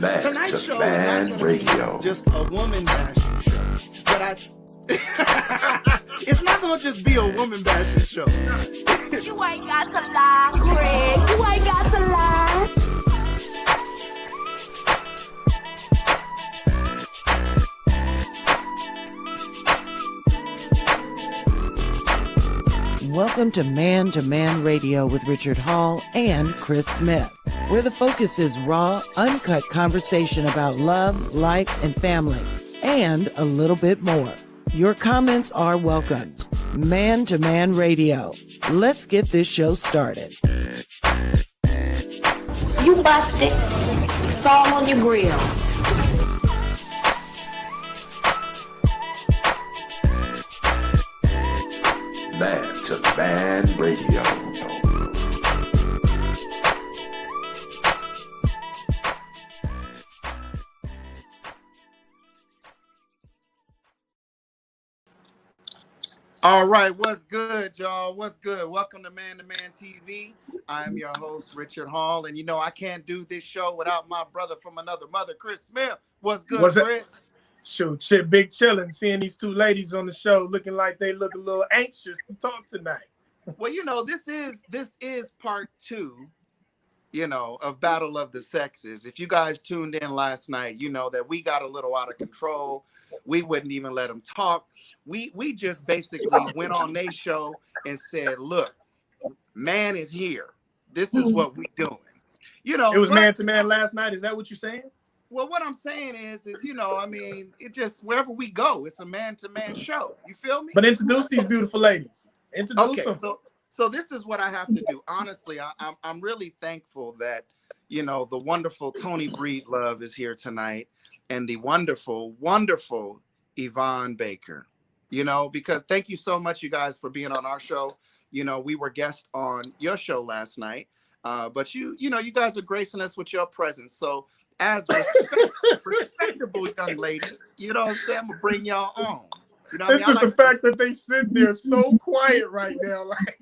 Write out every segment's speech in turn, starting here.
Tonight's show is not going to be just a woman bashing show, but it's not going to just be a woman bashing show. You ain't got to lie, Craig. You ain't got to lie. Welcome to Man2Man Radio with Richard Hall and Chris Smith, where the focus is raw, uncut conversation about love, life, and family, and a little bit more. Your comments are welcomed. Man2Man Radio. Let's get this show started. You busted. Salt on your grill. Man2Man Radio. All right, what's good, y'all? What's good? Welcome to Man2Man-TV. I am your host, Richard Hall, and you know I can't do this show without my brother from another mother, Chris Smith. What's good, Chris? Shoot, shit, big chillin'. Seeing these two ladies on the show looking like they look a little anxious to talk tonight. Well, you know, this is part two, you know, of Battle of the Sexes. If you guys tuned in last night, you know that we got a little out of control. We wouldn't even let them talk. We just basically went on their show and said, look, man is here. This is what we doing. You know, it was man to man last night. Is that what you're saying? Well, what I'm saying is, you know, I mean, it just, wherever we go, it's a man-to-man show. You feel me? But introduce these beautiful ladies. Introduce them. So this is what I have to do. Honestly, I'm really thankful that, you know, the wonderful Tony Breedlove is here tonight and the wonderful, wonderful Yvonne Baker, you know, because thank you so much, you guys, for being on our show. You know, we were guests on your show last night, but you know, you guys are gracing us with your presence. So as respectable young ladies, you know what I'm saying? I'm gonna bring y'all on. You know it's just the fact that they sit there so quiet right now. Like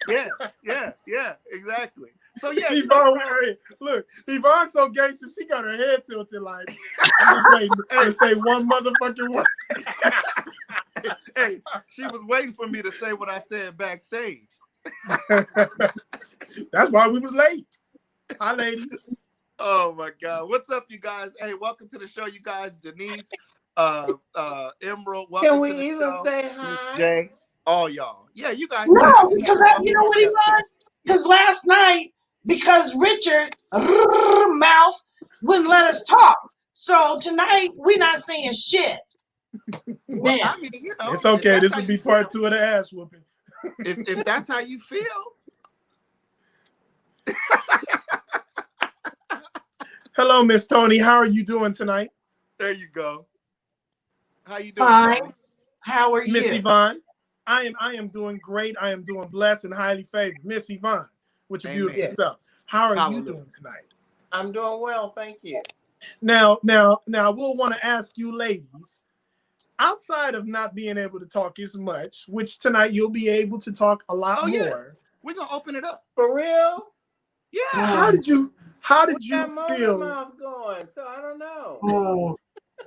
yeah, exactly. So yeah, Yvonne, look, Yvonne's so gangster, she got her head tilted like I'm just waiting to say one motherfucking word. Hey, she was waiting for me to say what I said backstage. That's why we was late. Hi, ladies. Oh my God. What's up, you guys? Hey, welcome to the show, you guys. Denise, Emerald, welcome Can we to the even show. say hi? Jay, all y'all. Yeah, you guys. No, because you know what he was? Because last night, because Richard mouth wouldn't let us talk. So tonight we're not saying shit. Well, I mean, you know, it's okay. This will be part two of the ass whooping. If that's how you feel. Hello, SmithToni. How are you doing tonight? There you go. How you doing? Fine. Tony? How are you? Miss Yvonne? I am doing great. I am doing blessed and highly favored. Miss Yvonne, with your beautiful self. How are you doing tonight? I'm doing well, thank you. Now, we'll want to ask you ladies, outside of not being able to talk as much, which tonight you'll be able to talk a lot more. Yeah. We're gonna open it up. For real? Yeah. How did you feel? Mouth going, so I don't know.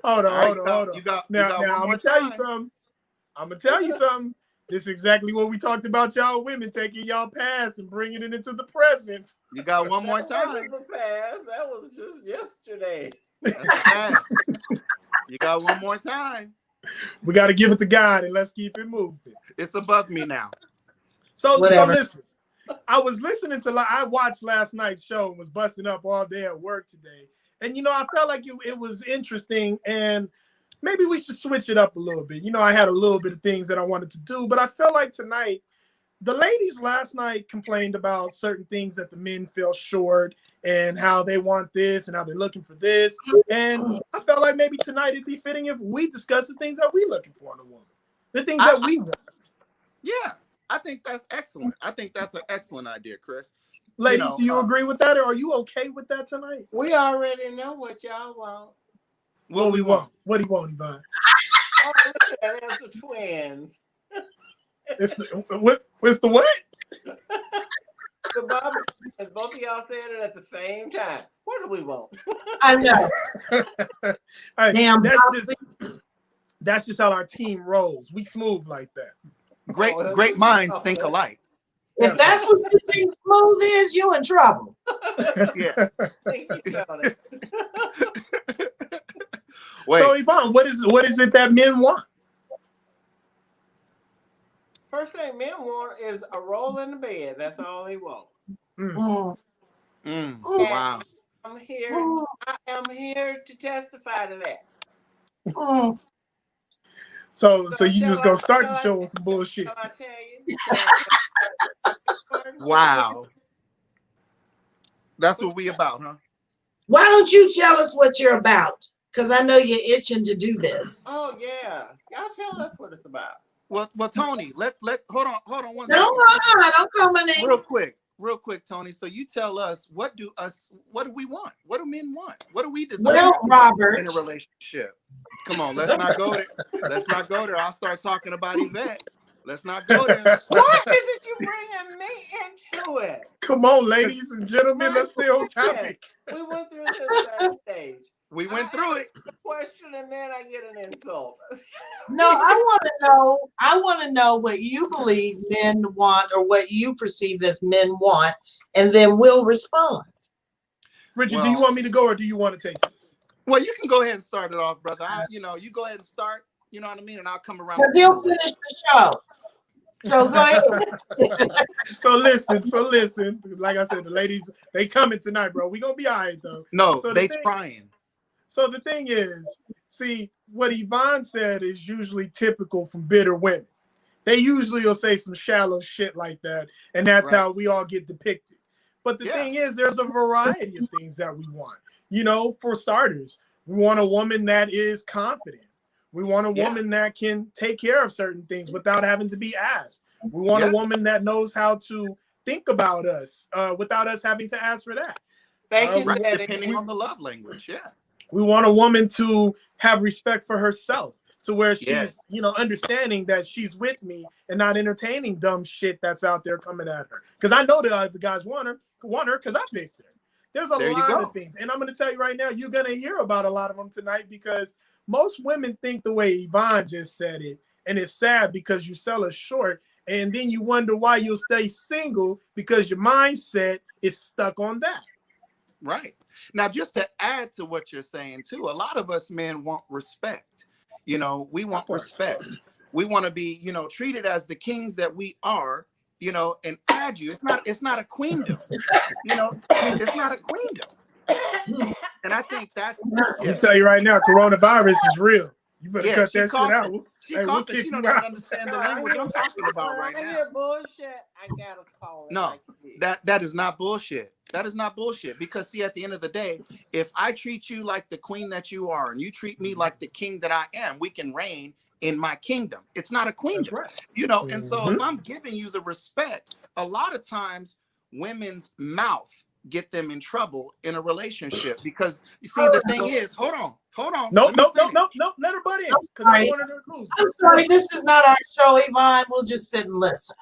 Hold on. Now I'm gonna tell you something. This is exactly what we talked about, y'all women taking y'all past and bringing it into the present. You got one more That time. wasn't the past. That was just yesterday. You got one more time. We got to give it to God and let's keep it moving. It's above me now. So listen. I was listening to, I watched last night's show and was busting up all day at work today. And, you know, I felt like it was interesting and maybe we should switch it up a little bit. You know, I had a little bit of things that I wanted to do, but I felt like tonight, the ladies last night complained about certain things that the men fell short and how they want this and how they're looking for this. And I felt like maybe tonight it'd be fitting if we discuss the things that we're looking for in a woman, the things that we want. Yeah. I think that's excellent. I think that's an excellent idea, Chris. Ladies, do you agree with that, or are you okay with that tonight? We already know what y'all want. What we want? What do you want, Yvonne? Oh, look at that. It's the twins. It's the what? What's the what? The Bobby, both of y'all saying it at the same time. What do we want? I know. Hey, Damn, that's just how our team rolls. We smooth like that. Great minds think alike. if that's what you think smooth is, you in trouble. Yeah. Think you got it. Wait. So Yvonne, what is it that men want? First thing men want is a roll in the bed. That's all they want. Mm. Wow. I am here to testify to that. Mm. So you just gonna start the show with some bullshit. Shall I tell you? Wow. That's what we about, huh? Why don't you tell us what you're about? Because I know you're itching to do this. Oh yeah, y'all tell us what it's about. Well, Tony, let hold on one No, second. I'm coming in. Real quick, Tony. So you tell us what do we want? What do men want? What do we desire Well, Robert, in a relationship? Come on, let's not go there. Let's not go there. I'll start talking about Yvette. Let's not go there. What is it you bringing me into it? Come on, ladies and gentlemen, let's stay on topic. We went through this last stage. We went through it. A question and then I get an insult. no, I want to know what you believe men want or what you perceive as men want, and then we'll respond. Richard, do you want me to go or do you want to take this? Well, you can go ahead and start it off, brother. You go ahead and start. You know what I mean? And I'll come around. Because he'll finish the show. So go ahead. So listen. Like I said, the ladies, they coming tonight, bro. We gonna be all right though. No, so they trying. So the thing is, see, what Yvonne said is usually typical from bitter women. They usually will say some shallow shit like that, and that's how we all get depicted. But the thing is, there's a variety of things that we want. For starters, we want a woman that is confident. We want a woman that can take care of certain things without having to be asked. We want a woman that knows how to think about us without us having to ask for that. Thank you, depending on the love language, We want a woman to have respect for herself, to where she's, understanding that she's with me and not entertaining dumb shit that's out there coming at her. Because I know the guys want her because I picked her. There's a lot of things. And I'm going to tell you right now, you're going to hear about a lot of them tonight because most women think the way Yvonne just said it. And it's sad because you sell us short. And then you wonder why you'll stay single because your mindset is stuck on that. Right. Now, just to add to what you're saying, too, a lot of us men want respect. We want respect. We want to be, treated as the kings that we are. And add you. It's not a queendom. It's not a queendom. And I think that's. Let me tell you right now, coronavirus is real. You better cut that shit out. We'll kick you out. Understand the language I'm talking about right now. Bullshit. I gotta call it. No, that is not bullshit. That is not bullshit. Because see, at the end of the day, if I treat you like the queen that you are, and you treat me like the king that I am, we can reign in my kingdom. It's not a queendom, right. And so if I'm giving you the respect, a lot of times women's mouth get them in trouble in a relationship because you see the thing is, hold on. No, let her butt in because I wanted her to lose. I'm sorry, this is not our show, Yvonne. We'll just sit and listen.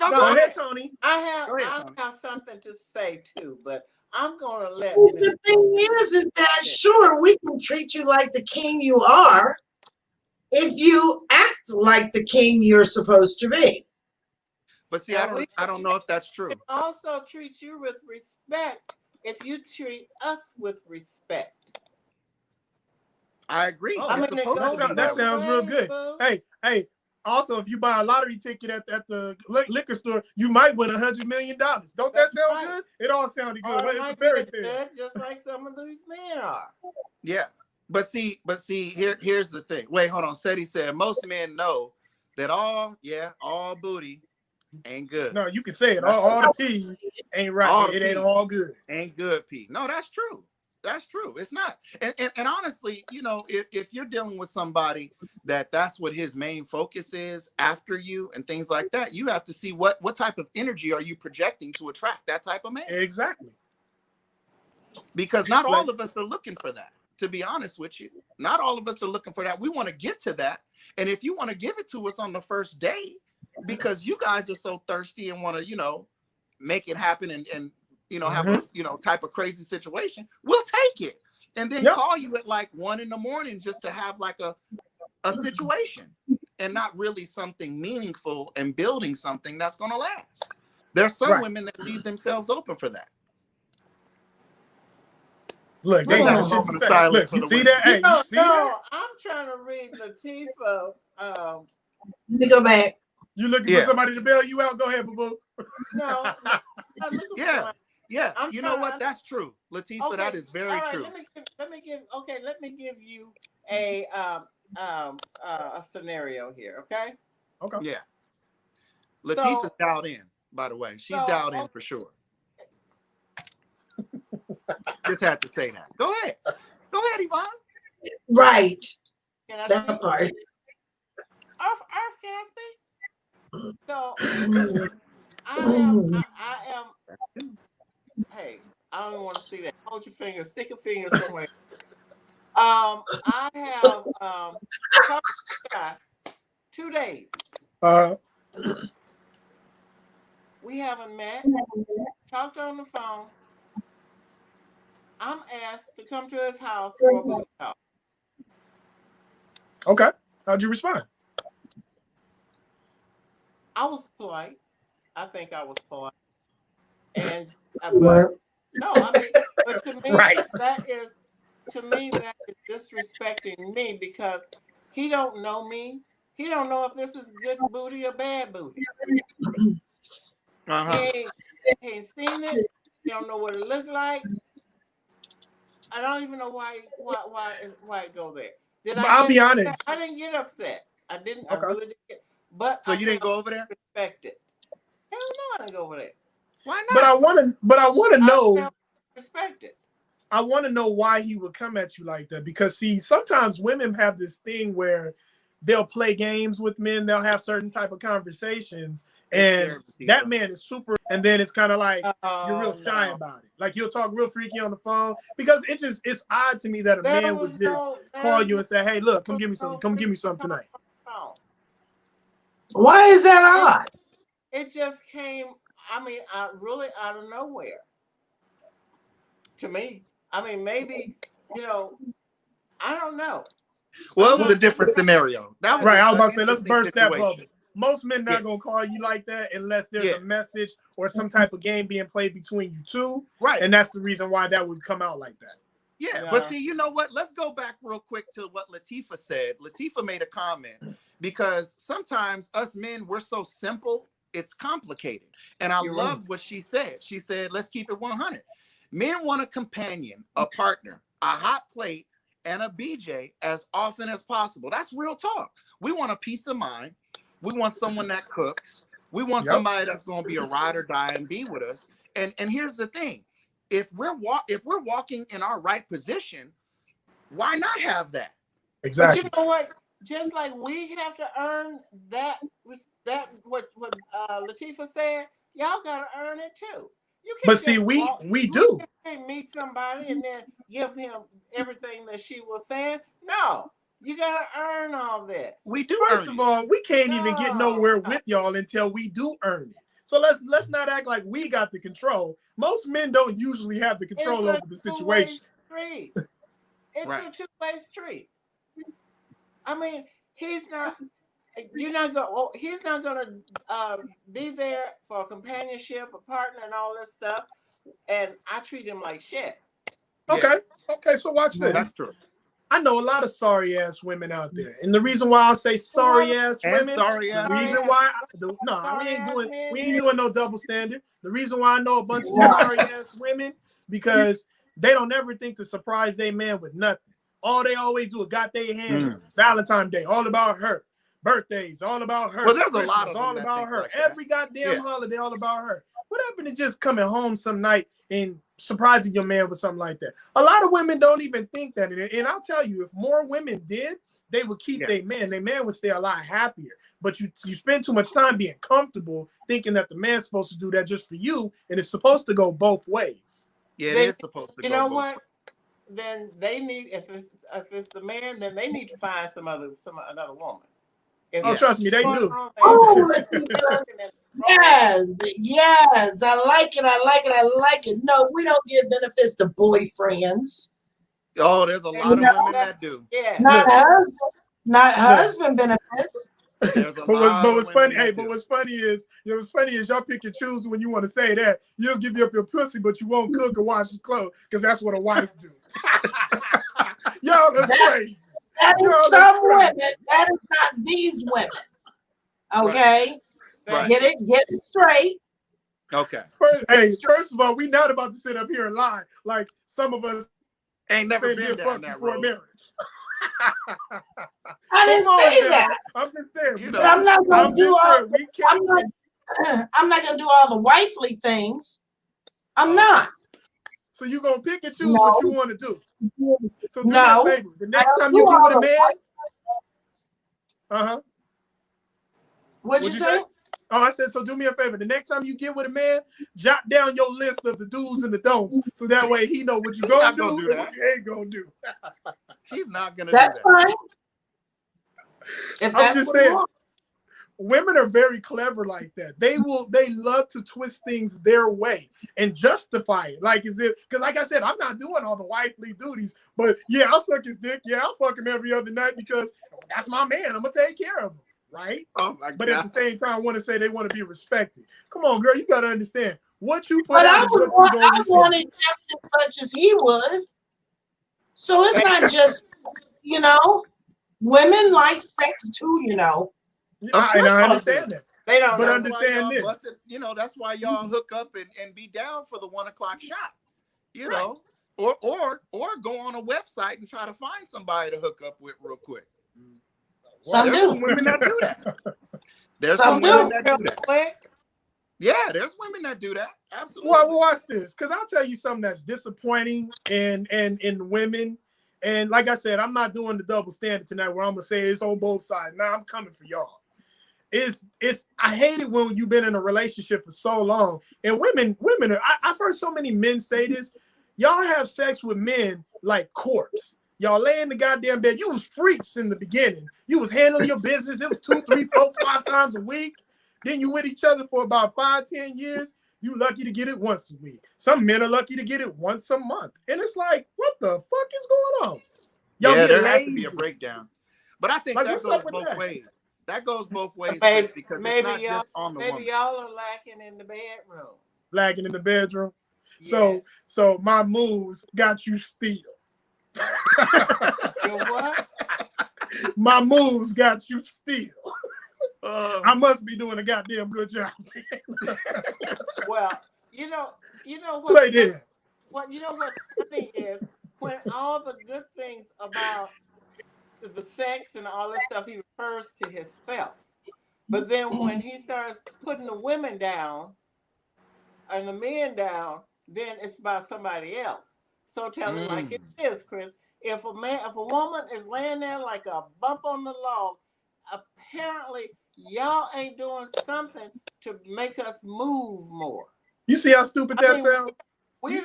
No, go ahead, Tony. I have something to say too, but I'm gonna let. The thing is that sure we can treat you like the king you are if you act like the king you're supposed to be. But see, I don't know if that's true. We also treat you with respect if you treat us with respect. I agree. That sounds real good. Hey. Also, if you buy a lottery ticket at the liquor store, you might win $100 million. Don't that sound good? It all sounded good. Well, it's a fairy tale. Just like some of these men are. Yeah. But see, here's the thing. Wait, hold on. Seti said most men know that all booty ain't good. No, you can say it. All the pee ain't right. It ain't all good. Ain't good pee. No, that's true. That's true. It's not. And honestly, if you're dealing with somebody that's what his main focus is after you and things like that, you have to see what type of energy are you projecting to attract that type of man. Exactly. Because not all of us are looking for that. To be honest with you, not all of us are looking for that. We want to get to that. And if you want to give it to us on the first day, because you guys are so thirsty and want to, make it happen and you know, have a, you know, type of crazy situation, we'll take it. And then call you at like 1 a.m. just to have like a situation, and not really something meaningful and building something that's going to last. There's some women that leave themselves open for that. Look, they got shit to say. Look, you see that? Hey, you see that? I'm trying to read Latifah. Let me go back. You looking for somebody to bail you out? Go ahead, boo-boo. No. Yeah. You know what? That's true, Latifah. Okay. That is very true. Let me give you a scenario here. Okay. Okay. Yeah. Latifah's dialed in, by the way. She's dialed in for sure. Just had to say that. Go ahead. Go ahead, Yvonne. Right. Can I that speak? part. Earth, can I speak? So I am. Hey, I don't want to see that. Hold your finger. Stick a finger somewhere. I have talked to this guy 2 days. We haven't met. Talked on the phone. I'm asked to come to his house for a booty call. Okay. How'd you respond? I was polite. I think I was polite. And but to me, that is disrespecting me, because he don't know me. He don't know if this is good booty or bad booty. He ain't seen it. He don't know what it looked like. I don't even know why it go there. I'll be honest. I didn't get upset. I didn't. Okay. I really didn't get. But so you didn't go over there? Respect it. Hell no, I didn't go over there. Why not? But I want to know. Respect it. I want to know why he would come at you like that, because see, sometimes women have this thing where they'll play games with men. They'll have certain type of conversations, and that man is super. And then it's kind of like you're real shy about it. Like you'll talk real freaky on the phone, because it's odd to me that a man would just call you and say, "Hey, look, come give me something. Come give me something tonight." Why is that odd? It just came. I mean, really out of nowhere. To me, I mean, maybe, you know, I don't know. Well, it was a different scenario. That was I was about to say, let's burst that bubble. Most men not gonna call you like that unless there's a message or some type of game being played between you two. Right. And that's the reason why that would come out like that. Yeah, but see, you know what? Let's go back real quick to what Latifah said. Latifah made a comment, because sometimes us men, we're so simple, it's complicated. And I loved what she said. She said, let's keep it 100. Men want a companion, a partner, a hot plate, and a BJ as often as possible. That's real talk. We want a peace of mind. We want someone that cooks. We want somebody that's going to be a ride or die and be with us. And here's the thing. If we're walking in our right position, why not have that? Exactly. But you know what? Just like we have to earn that what Latifah said, y'all gotta earn it too. But see, we do. You can't meet somebody and then give him everything that she was saying. No, you gotta earn all this. We do. First of all, we can't even get nowhere with y'all until we do earn it. So let's not act like we got the control. Most men don't usually have the control over the situation. It's a two-way street. I mean, he's not going to be there for a companionship, a partner, and all this stuff. And I treat him like shit. Okay. So watch this. That's true. I know a lot of sorry ass women out there, and the reason why I say sorry ass women, we ain't doing no double standard. The reason why I know a bunch of sorry ass women, because they don't ever think to surprise their man with nothing. All they always do is got their hands. Valentine's Day, all about her. Birthdays, all about her. Well, there's Christmas, a lot of all about her. Like every goddamn holiday, all about her. What happened to just coming home some night and surprising your man with something like that? A lot of women don't even think that. And I'll tell you, if more women did, they would keep their man. Their man would stay a lot happier. But you spend too much time being comfortable thinking that the man's supposed to do that just for you, and it's supposed to go both ways. Yeah, it is supposed to go both ways. You know what? Then they need, if it's the man, then they need to find another woman. Oh, trust me, they do. Oh, yes, yes. I like it. I like it. I like it. No, we don't give benefits to boyfriends. Oh, there's a lot of women that do. Yeah. Not husband benefits. But what's funny? Hey, but what's funny is y'all pick and choose when you want to say that. You'll give you up your pussy, but you won't cook or wash his clothes because that's what a wife do. Y'all are crazy. That is some women. That is not these women. Okay, Right. Get it straight. Okay. First of all, we not about to sit up here and lie like some of us ain't never been down that road. Marriage. I didn't say that. I'm just saying. But I'm not gonna do all. I'm not gonna do all the wifely things. I'm not. So you're gonna pick and choose what you want to do. So do me no. a favor. The next time you get with a man, What'd you say? Oh, I said, so do me a favor. The next time you get with a man, jot down your list of the do's and the don'ts, so that way he know what you're gonna do and what you ain't gonna do. She's not gonna That's do that. Fine. If I'm just saying, women are very clever like that. They love to twist things their way and justify it. Like as if, because like I said, I'm not doing all the wifely duties, but yeah, I'll suck his dick. Yeah, I'll fuck him every other night because that's my man. I'm gonna take care of him. Right? Oh my God. But at the same time, I want to say they want to be respected. Come on, girl, you got to understand what you put but out is what you're going to receive. I wanted just as much as he would. So it's not just, women like sex too, And I understand that. They don't. But understand this. That's why y'all hook up and be down for the 1 o'clock shot. Know, or go on a website and try to find somebody to hook up with real quick. Some there's do. some women that do that. There's some women that do that. Yeah, there's women that do that. Absolutely. Well, watch this, because I'll tell you something that's disappointing in women. And like I said, I'm not doing the double standard tonight where I'm gonna say it's on both sides. Now I'm coming for y'all. I hate it when you've been in a relationship for so long. And women I've heard so many men say this. Y'all have sex with men like corpse. Y'all lay in the goddamn bed. You was freaks in the beginning. You was handling your business. It was 2, 3, 4, 5 times a week. Then you with each other for about 5, 10 years. You lucky to get it once a week. Some men are lucky to get it once a month. And it's like, what the fuck is going on? Y'all there has to be a breakdown. But I think like, that goes both ways. That goes both ways because maybe it's not just on the woman. Y'all are lacking in the bedroom. Lacking in the bedroom. Yeah. So my moves got you still. Your what? My moves got you still. I must be doing a goddamn good job. Well, you know what? Play there. What what's funny is when all the good things about the sex and all this stuff he refers to himself, but then when he starts putting the women down and the men down, then it's about somebody else. So tell it like it is, Chris. If a woman is laying there like a bump on the log, apparently y'all ain't doing something to make us move more. You see how stupid that sounds? We're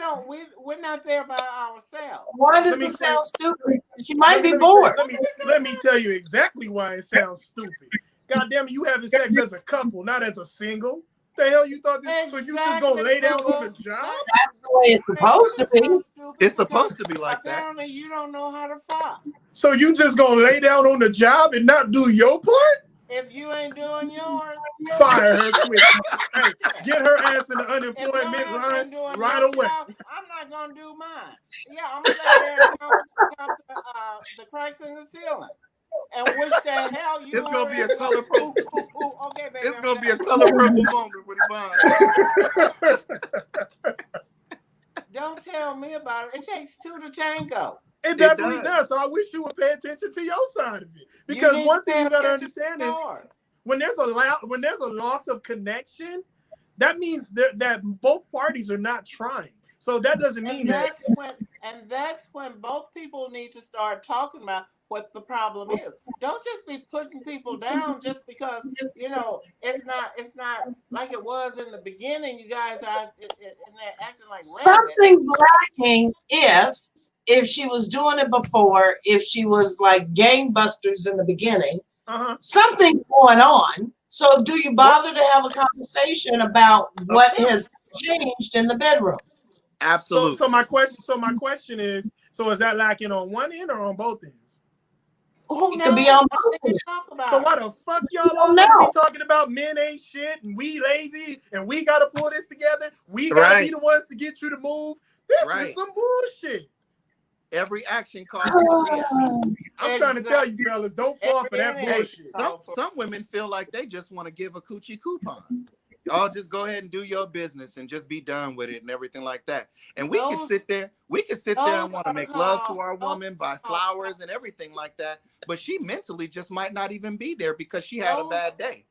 not there by ourselves. Why does it sound stupid? She might be bored. Let me tell you exactly why it sounds stupid. God damn it, you having sex as a couple, not as a single. What the hell you thought this? So you just gonna lay down on the job? That's the way it's supposed to be. It's supposed to be like that. Apparently, you don't know how to fuck. So you just gonna lay down on the job and not do your part? If you ain't doing yours, fire her quick. Hey, get her ass in the unemployment line right away. I'm not gonna do mine. Yeah, I'm gonna lay there and count the cracks in the ceiling. And wish the hell you. It's gonna be a color purple. Okay, baby. It's gonna be a color purple moment with Yvonne. Don't tell me about it. It takes 2 to tango. It definitely does. So I wish you would pay attention to your side of it. Because one thing you gotta understand is when there's a loss of connection, that means that both parties are not trying. So that doesn't mean that's when both people need to start talking about what the problem is. Don't just be putting people down just because it's not like it was in the beginning. You guys are in there acting like something's lacking if she was doing it before, if she was like gangbusters in the beginning, something's going on. So do you bother to have a conversation about what has changed in the bedroom? Absolutely. So my question is, so is that lacking on one end or on both ends? Oh, It could be on both ends. So why the fuck y'all always be talking about men ain't shit and we lazy and we gotta pull this together? We gotta be the ones to get you to move. This is some bullshit. Every action causes a reaction. I'm trying to tell you, fellas, don't fall for that bullshit. Some women feel like they just want to give a coochie coupon. Y'all just go ahead and do your business and just be done with it and everything like that. And we can sit there and want to make love to our woman, buy flowers and everything like that. But she mentally just might not even be there because she had a bad day.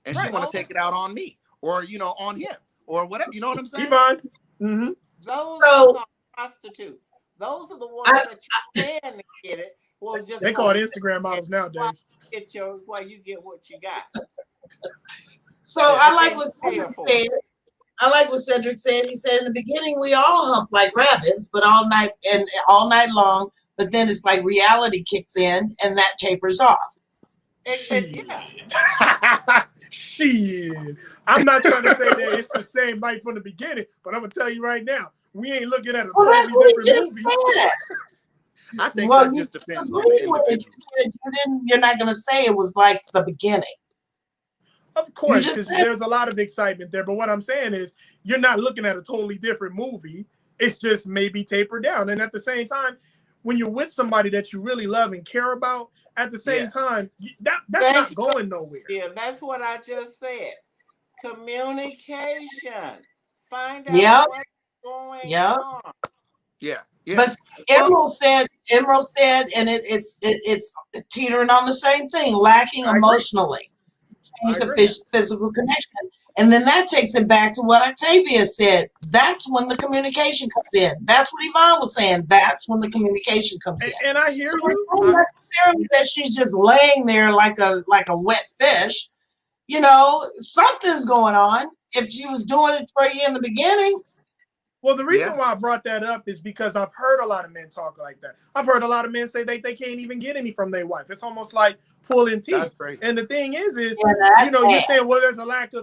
And she want to take it out on me or, on him or whatever. You know what I'm saying? Yvonne? Those are prostitutes. Those are the ones that you can get it. Well, just they call it Instagram models nowadays. While you get what you got. So I like what Cedric said. I like what Cedric said. He said in the beginning we all hump like rabbits, but all night long. But then it's like reality kicks in and that tapers off. Shit. I'm not trying to say that it's the same night from the beginning, but I'm gonna tell you right now, we ain't looking at a totally different movie. I think that just depends on the individual. You're not gonna say it was like the beginning. Of course, because there's a lot of excitement there. But what I'm saying is you're not looking at a totally different movie. It's just maybe tapered down. And at the same time, when you're with somebody that you really love and care about, at the same time, that's not going nowhere. Yeah, that's what I just said. Communication. Find out what's going on. Yeah. But Emerald said, and it's teetering on the same thing, lacking emotionally. Change the physical connection. And then that takes it back to what Octavia said. That's when the communication comes in. That's what Yvonne was saying. That's when the communication comes in. And I hear you. It's not necessarily that she's just laying there like a wet fish. Something's going on. If she was doing it for you in the beginning. Well, the reason why I brought that up is because I've heard a lot of men talk like that. I've heard a lot of men say they can't even get any from their wife. It's almost like pulling teeth. And the thing is you're saying, well, there's a lack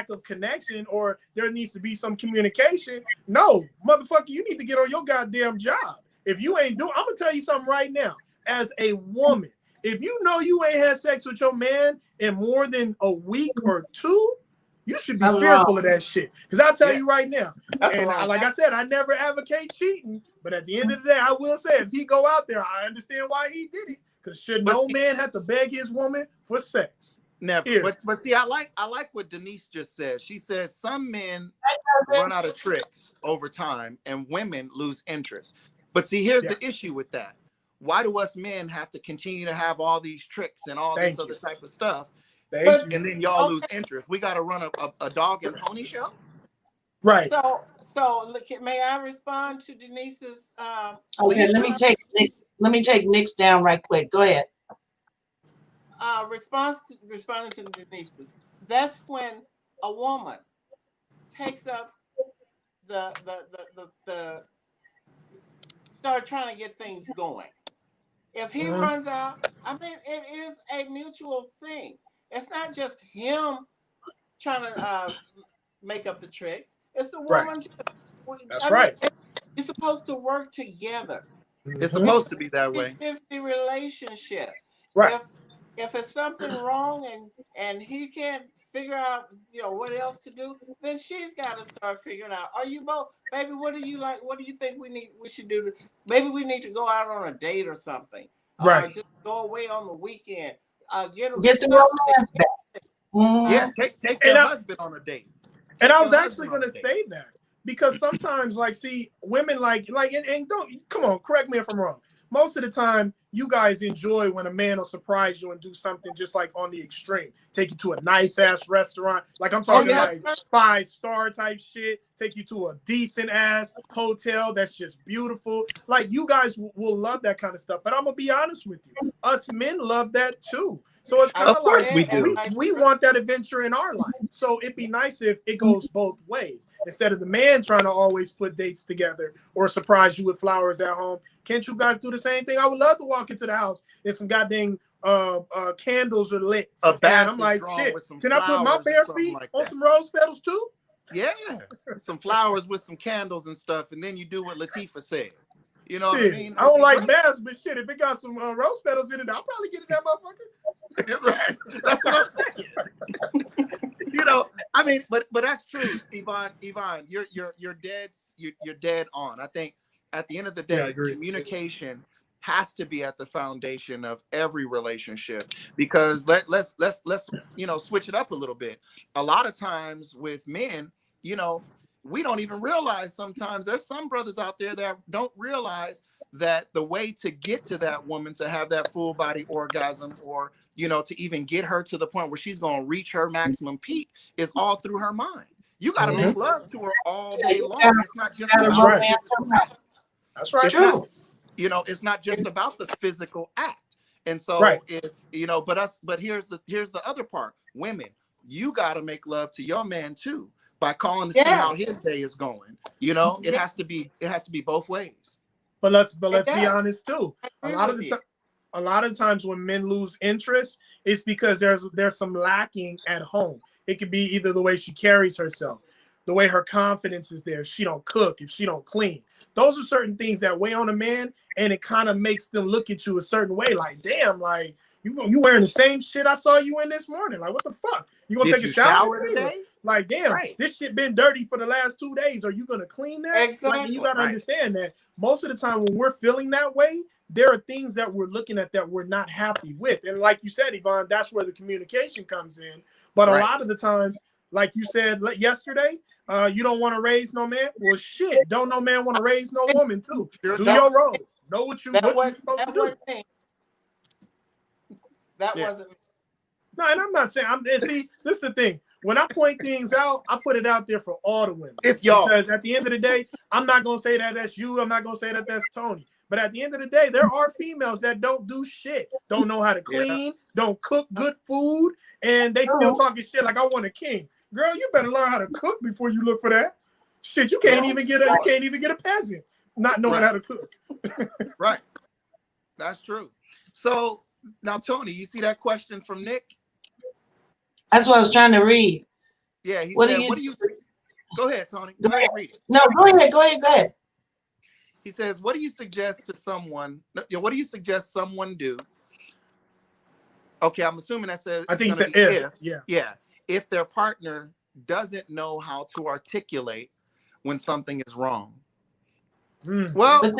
of connection or there needs to be some communication. No, motherfucker, you need to get on your goddamn job. If you ain't I'm gonna tell you something right now. As a woman, if you know you ain't had sex with your man in more than a week or two, you should be fearful of that shit. Because I'll tell you right now, and like I said, I never advocate cheating, but at the end of the day, I will say if he go out there, I understand why he did it. Because should no man have to beg his woman for sex? Never. But see, I like what Denise just said. She said some men run out of tricks over time and women lose interest. But see, here's the issue with that. Why do us men have to continue to have all these tricks and all this other type of stuff? And then y'all lose interest. We got to run a dog and pony show, right? So look, may I respond to Denise's? Okay, let me take Nick's down right quick. Go ahead. Responding to Denise's. That's when a woman takes up the start trying to get things going. If he runs out, I mean, it is a mutual thing. It's not just him trying to make up the tricks. It's the woman. That's right. You're supposed to work together. It's supposed to be that way. 50-50 relationship. Right. If it's something wrong and he can't figure out what else to do, then she's got to start figuring out. Are you both, baby? What do you like? What do you think we should do? Maybe we need to go out on a date or something. Right. Just go away on the weekend. Get the romance back. Yeah, take your husband on a date. And I was actually going to say that because sometimes, see, women and don't come on, correct me if I'm wrong. Most of the time, you guys enjoy when a man will surprise you and do something just like on the extreme. Take you to a nice ass restaurant. Like I'm talking like 5-star type shit. Take you to a decent ass hotel that's just beautiful. Like you guys will love that kind of stuff. But I'm gonna be honest with you, us men love that too. So it's kind of like we want that adventure in our life. So it'd be nice if it goes both ways. Instead of the man trying to always put dates together or surprise you with flowers at home, can't you guys do the same thing? I would love to walk into the house and some goddamn candles are lit. A bath and I'm like, is drawn shit, with some can I put my flowers or bare something feet like on that. some rose petals too? Yeah, some flowers with some candles and stuff, and then you do what Latifah said. You know Shit, what I mean? I don't like baths, but shit, if it got some rose petals in it, I'll probably get in that motherfucker. Right. That's what I'm saying. You know, I mean, but that's true, Yvonne. Yvonne, you're dead on. I think at the end of the day, communication has to be at the foundation of every relationship, because let's you know, switch it up a little bit. A lot of times with men, you know, we don't even realize sometimes there's some brothers out there that don't realize that the way to get to that woman, to have that full body orgasm, or, you know, to even get her to the point where she's going to reach her maximum peak, is all through her mind. You got to make love to her all day long. It's not just about That's right. True. You know, it's not just about the physical act. And so, if, you know, but here's the other part. Women, you got to make love to your man too, by calling to see how his day is going. You know, it has to be both ways. But let's be honest too. A lot of times when men lose interest, it's because there's some lacking at home. It could be either the way she carries herself, the way her confidence is there. If she don't cook, if she don't clean, those are certain things that weigh on a man, and it kind of makes them look at you a certain way. Like, damn, like you wearing the same shit I saw you in this morning. Like, what the fuck? You gonna take a shower today? Like, damn, this shit been dirty for the last 2 days. Are you gonna clean that? Exactly. Like, you gotta understand that most of the time when we're feeling that way, there are things that we're looking at that we're not happy with. And like you said, Yvonne, that's where the communication comes in. But a lot of the times, like you said yesterday, you don't want to raise no man. Well, shit, don't no man want to raise no woman too. Do your role. Know what you're supposed to do. That wasn't. No, and I'm not saying. See, this is the thing. When I point things out, I put it out there for all the women. It's y'all. Because at the end of the day, I'm not gonna say that that's you. I'm not gonna say that that's Tony. But at the end of the day, there are females that don't do shit, don't know how to clean, don't cook good food, and they still talking shit like I want a king. Girl, you better learn how to cook before you look for that. Shit, you can't even get a peasant not knowing how to cook. Right. That's true. So now, Tony, you see that question from Nick? That's what I was trying to read. Yeah, he said, what do you think? Go ahead, Tony. Go ahead, read it. No, go ahead. He says, what do you suggest to someone? What do you suggest someone do? Okay, I'm assuming that says, I think he said if their partner doesn't know how to articulate when something is wrong. Well, but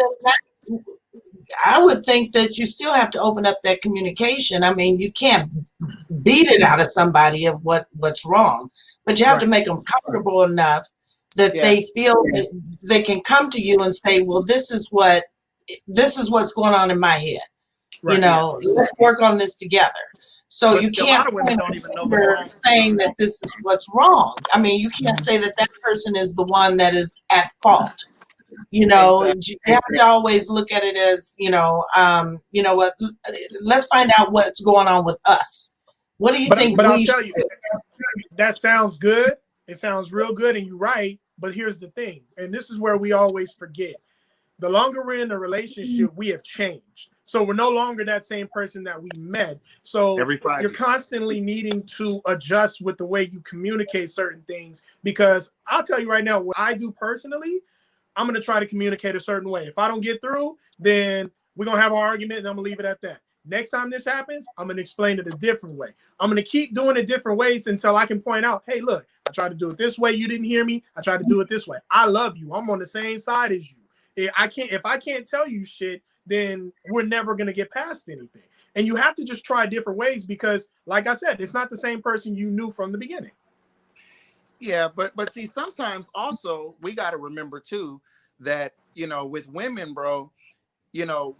I would think that you still have to open up that communication. I mean, you can't beat it out of somebody of what's wrong, but you have to make them comfortable enough that they feel that they can come to you and say, well, this is what's going on in my head. You know, let's work on this together. So but you can't don't even know saying that this is what's wrong. I mean, you can't say that person is the one that is at fault. You know, you have to always look at it as, you know what, let's find out what's going on with us. What do you think? But I'll tell you, that sounds good. It sounds real good, and you're right. But here's the thing, and this is where we always forget. The longer we're in a relationship, we have changed. So we're no longer that same person that we met. So you're constantly needing to adjust with the way you communicate certain things, because I'll tell you right now, what I do personally, I'm going to try to communicate a certain way. If I don't get through, then we're going to have an argument, and I'm going to leave it at that. Next time this happens, I'm going to explain it a different way. I'm going to keep doing it different ways until I can point out, hey, look, I tried to do it this way. You didn't hear me. I tried to do it this way. I love you. I'm on the same side as you. If I can't tell you shit, then we're never going to get past anything. And you have to just try different ways, because like I said, it's not the same person you knew from the beginning. Yeah, but see, sometimes also we got to remember too that, you know, with women, bro, you know,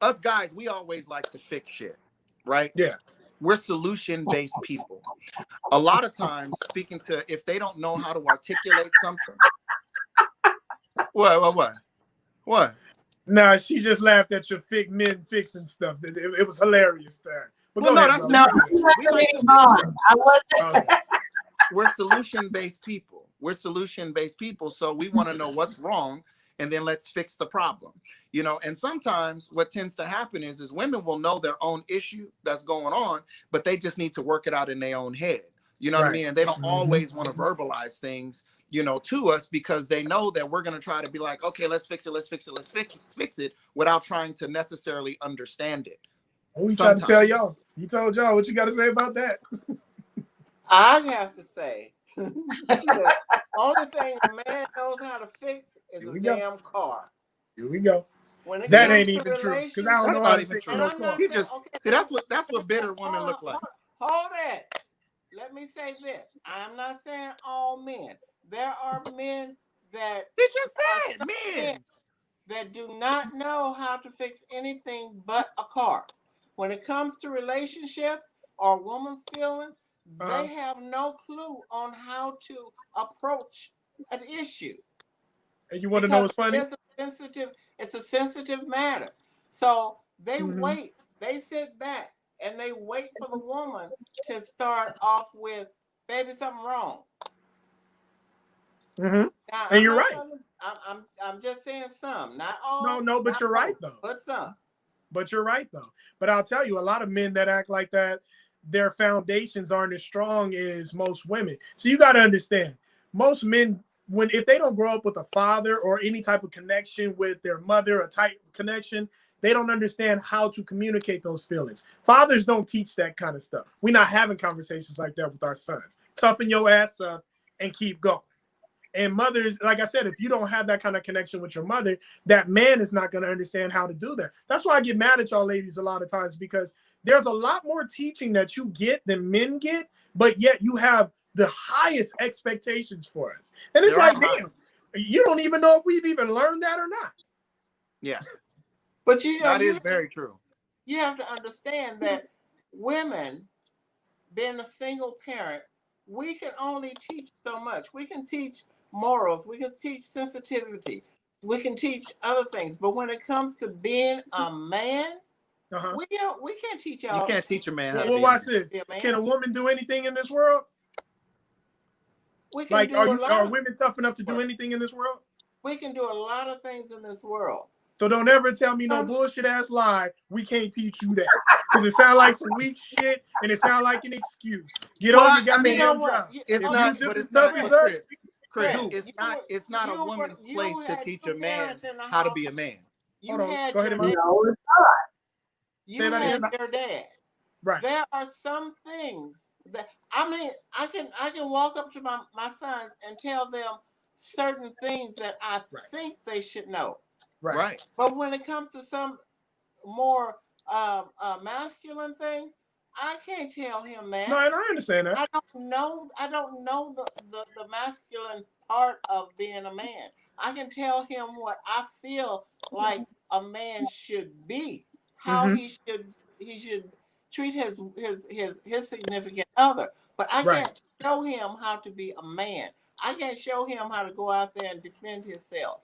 us guys, we always like to fix shit, right? Yeah. We're solution-based people. A lot of times, speaking to, if they don't know how to articulate something. What? Nah, she just laughed at your men fixing stuff. It was hilarious to her. But well, no, that's I wasn't. We're solution-based people. So we want to know what's wrong, and then let's fix the problem. You know, and sometimes what tends to happen is women will know their own issue that's going on, but they just need to work it out in their own head. You know what I mean? And they don't always want to verbalize things, you know, to us, because they know that we're going to try to be like, okay, let's fix it, let's fix it, let's fix it, without trying to necessarily understand it. We trying to tell y'all. You told y'all. What you got to say about that? I have to say, the only thing a man knows how to fix is a damn car. Here we go. That ain't even true, because I don't know how to fix no car. See, that's what bitter women look like. Hold it. Let me say this. I'm not saying all men. There are men that you just said men that do not know how to fix anything but a car. When it comes to relationships or woman's feelings, they have no clue on how to approach an issue. And you want to know what's funny? It's a sensitive matter. So they wait. They sit back and they wait for the woman to start off with, baby, something wrong. Now, and you're right. I'm just saying some, not all. No, but you're right though. But some. But you're right though. But I'll tell you, a lot of men that act like that, their foundations aren't as strong as most women. So you got to understand, most men, if they don't grow up with a father or any type of connection with their mother, a tight connection, they don't understand how to communicate those feelings. Fathers don't teach that kind of stuff. We're not having conversations like that with our sons. Toughen your ass up and keep going. And mothers, like I said, if you don't have that kind of connection with your mother, that man is not going to understand how to do that. That's why I get mad at y'all ladies a lot of times, because there's a lot more teaching that you get than men get, but yet you have the highest expectations for us. And it's like, damn, you don't even know if we've even learned that or not. Yeah. But you know, that is very true. You have to understand that women, being a single parent, we can only teach so much. We can teach morals, we can teach sensitivity, we can teach other things. But when it comes to being a man, we can't teach y'all. You can't teach a man. Well, watch this. Can a woman do anything in this world? We can are women tough enough to do anything in this world? We can do a lot of things in this world. So don't ever tell me no bullshit ass lie. We can't teach you that, because it sounds like some weak shit and it sounds like an excuse. Get on your goddamn job. It's not. But it's not. Chris, it's not a woman's place to teach a man how to be a man. Hold on. Go ahead. No, it's not. You had your dad. Right. There are some things that, I mean, I can walk up to my sons and tell them certain things that I think they should know. Right. But when it comes to some more masculine things, I can't tell him that. No, and I understand that. I don't know the masculine part of being a man. I can tell him what I feel like a man should be, how he should treat his significant other. But I can't show him how to be a man. I can't show him how to go out there and defend himself.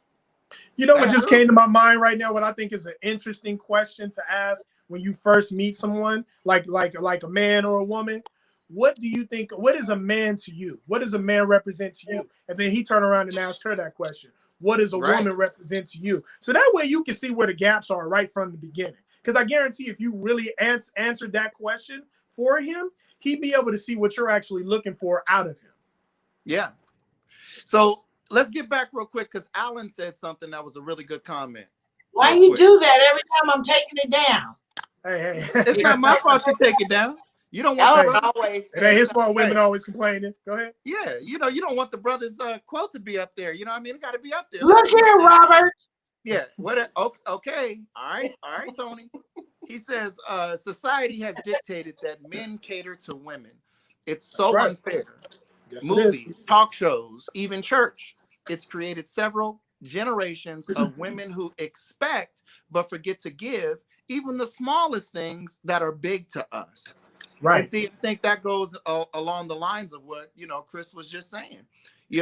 You know what just came to my mind right now, what I think is an interesting question to ask when you first meet someone, like a man or a woman. What do you think? What is a man to you? What does a man represent to you? And then he turned around and asked her that question. What does a woman represent to you? So that way you can see where the gaps are right from the beginning. Because I guarantee if you really answered that question for him, he'd be able to see what you're actually looking for out of him. Yeah. So let's get back real quick, because Alan said something that was a really good comment. Why you do that every time I'm taking it down? Hey. It's not my fault you take it down. You don't want it ain't his fault women always complaining. Go ahead. Yeah, you don't want the brother's quote to be up there. You know what I mean? It got to be up there. Look here, Robert. Yeah. Okay. All right, Tony. He says society has dictated that men cater to women. It's so unfair. Yes, movies, talk shows, even church. It's created several generations of women who expect but forget to give even the smallest things that are big to us. Right. And see, I think that goes along the lines of what, Chris was just saying,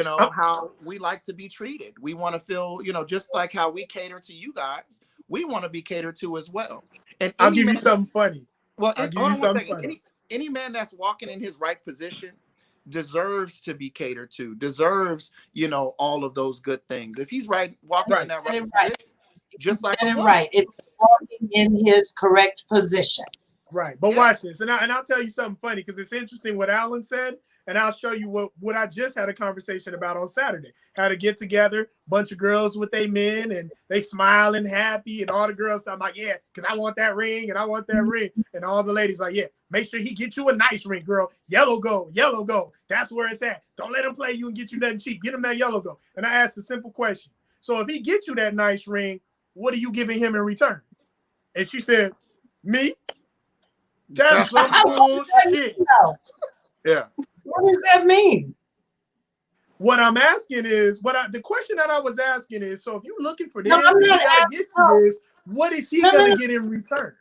how we like to be treated. We want to feel, just like how we cater to you guys, we want to be catered to as well. And I'll give you something funny. Well, any man that's walking in his right position, deserves to be catered to, deserves, you know, all of those good things. If he's walking in that right position, just like a woman. Right. It's walking in his correct position. Right. But watch this. And I'll tell you something funny, because it's interesting what Alan said. And I'll show you what I just had a conversation about on Saturday. How to get together, bunch of girls with their men, and they smiling happy, and all the girls, I'm like, yeah, because I want that ring, and I want that ring. And all the ladies like, yeah, make sure he get you a nice ring, girl. Yellow gold, yellow gold. That's where it's at. Don't let him play you and get you nothing cheap. Get him that yellow gold. And I asked a simple question. So if he gets you that nice ring, what are you giving him in return? And she said, me? That's some bullshit. Yeah. What does that mean? What I'm asking is, the question that I was asking is, so if you're looking for this, you gotta get to this, what is he gonna get in return?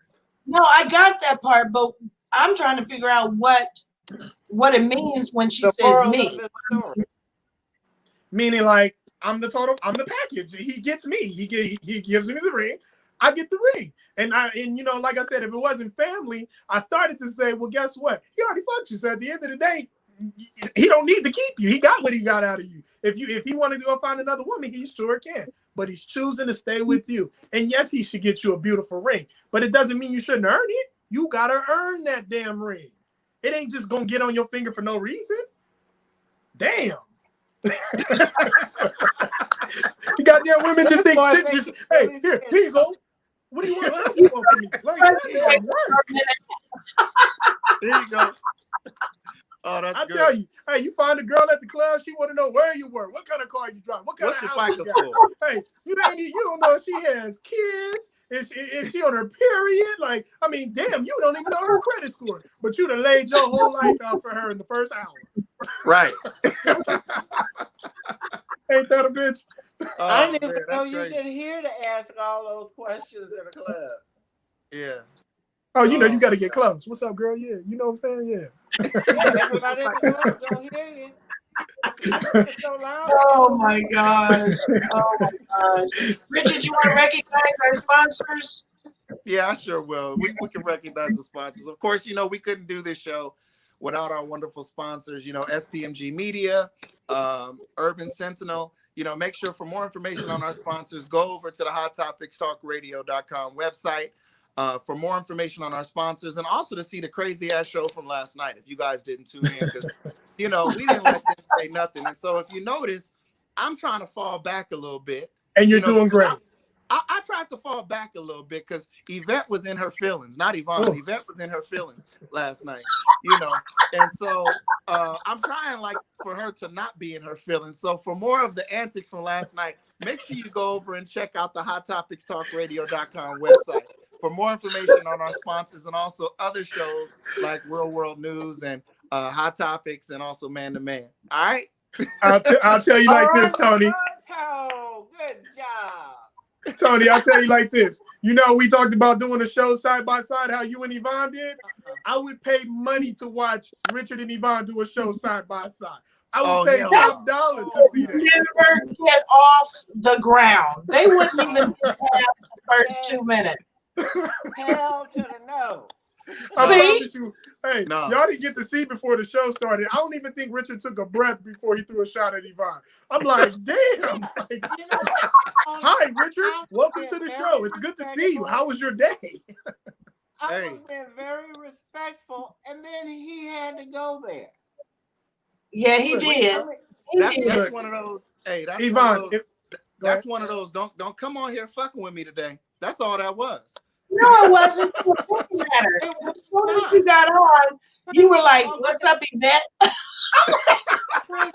No, I got that part, but I'm trying to figure out what it means when she says me. Meaning, like, I'm the package. He gets me. He gives me the ring. I get the ring. And you know, like I said, if it wasn't family, I started to say, well, guess what? He already fucked you. So at the end of the day, he don't need to keep you. He got what he got out of you. If he wanted to go find another woman, he sure can. But he's choosing to stay with you. And yes, he should get you a beautiful ring. But it doesn't mean you shouldn't earn it. You gotta earn that damn ring. It ain't just gonna get on your finger for no reason. Damn. You goddamn women just think shit. Just, hey, here you go. What do you want? What else you want from me? Like, goddamn work. There you go. Oh, that's good. I tell you, hey, you find a girl at the club, she want to know where you were, what kind of car you drive, what kind of house you got. Hey, you don't know if she has kids, is she on her period? Like, I mean, damn, you don't even know her credit score, but you done laid your whole life out for her in the first hour. Right. Ain't that a bitch? I didn't even know you didn't hear to ask all those questions in the club. Yeah. Oh, you know, you got to get close. What's up, girl? Yeah. You know what I'm saying? Yeah. Everybody in the club don't hear you. It's so loud. Oh, my gosh. Oh, my gosh. Richard, you want to recognize our sponsors? Yeah, I sure will. We can recognize the sponsors. Of course, you know, we couldn't do this show without our wonderful sponsors, you know, SPMG Media, Urban Sentinel. You know, make sure for more information on our sponsors, go over to the HotTopicsTalkRadio.com website for more information on our sponsors, and also to see the crazy ass show from last night. If you guys didn't tune in, because you know we didn't let them say nothing. And so if you notice, I'm trying to fall back a little bit. And you're doing great. I tried to fall back a little bit because Yvette was in her feelings, not Yvonne. Oh. Yvette was in her feelings last night, you know. And so I'm trying like for her to not be in her feelings. So for more of the antics from last night, make sure you go over and check out the HotTopicsTalkRadio.com website for more information on our sponsors and also other shows like Real World News and Hot Topics and also Man to Man. All right? I'll tell you like this, Tony. Good job. Tony, I'll tell you like this. You know, we talked about doing a show side by side, how you and Yvonne did. I would pay money to watch Richard and Yvonne do a show side by side. I would pay top dollar to see that. Never get off the ground. They wouldn't even pass the first 2 minutes. Hell to the no. Hey, y'all didn't get to see before the show started. I don't even think Richard took a breath before he threw a shot at Yvonne. I'm like, damn. Like, hi, Richard. Welcome to the show. It's good to see you. How was your day? I was being very respectful, and then he had to go there. Yeah, he did. That's one of those. Hey, that's Yvonne. That's one of those. Don't come on here fucking with me today. That's all that was. No, it wasn't. It matter. As soon as you got on, you were like, "What's up, Yvette?"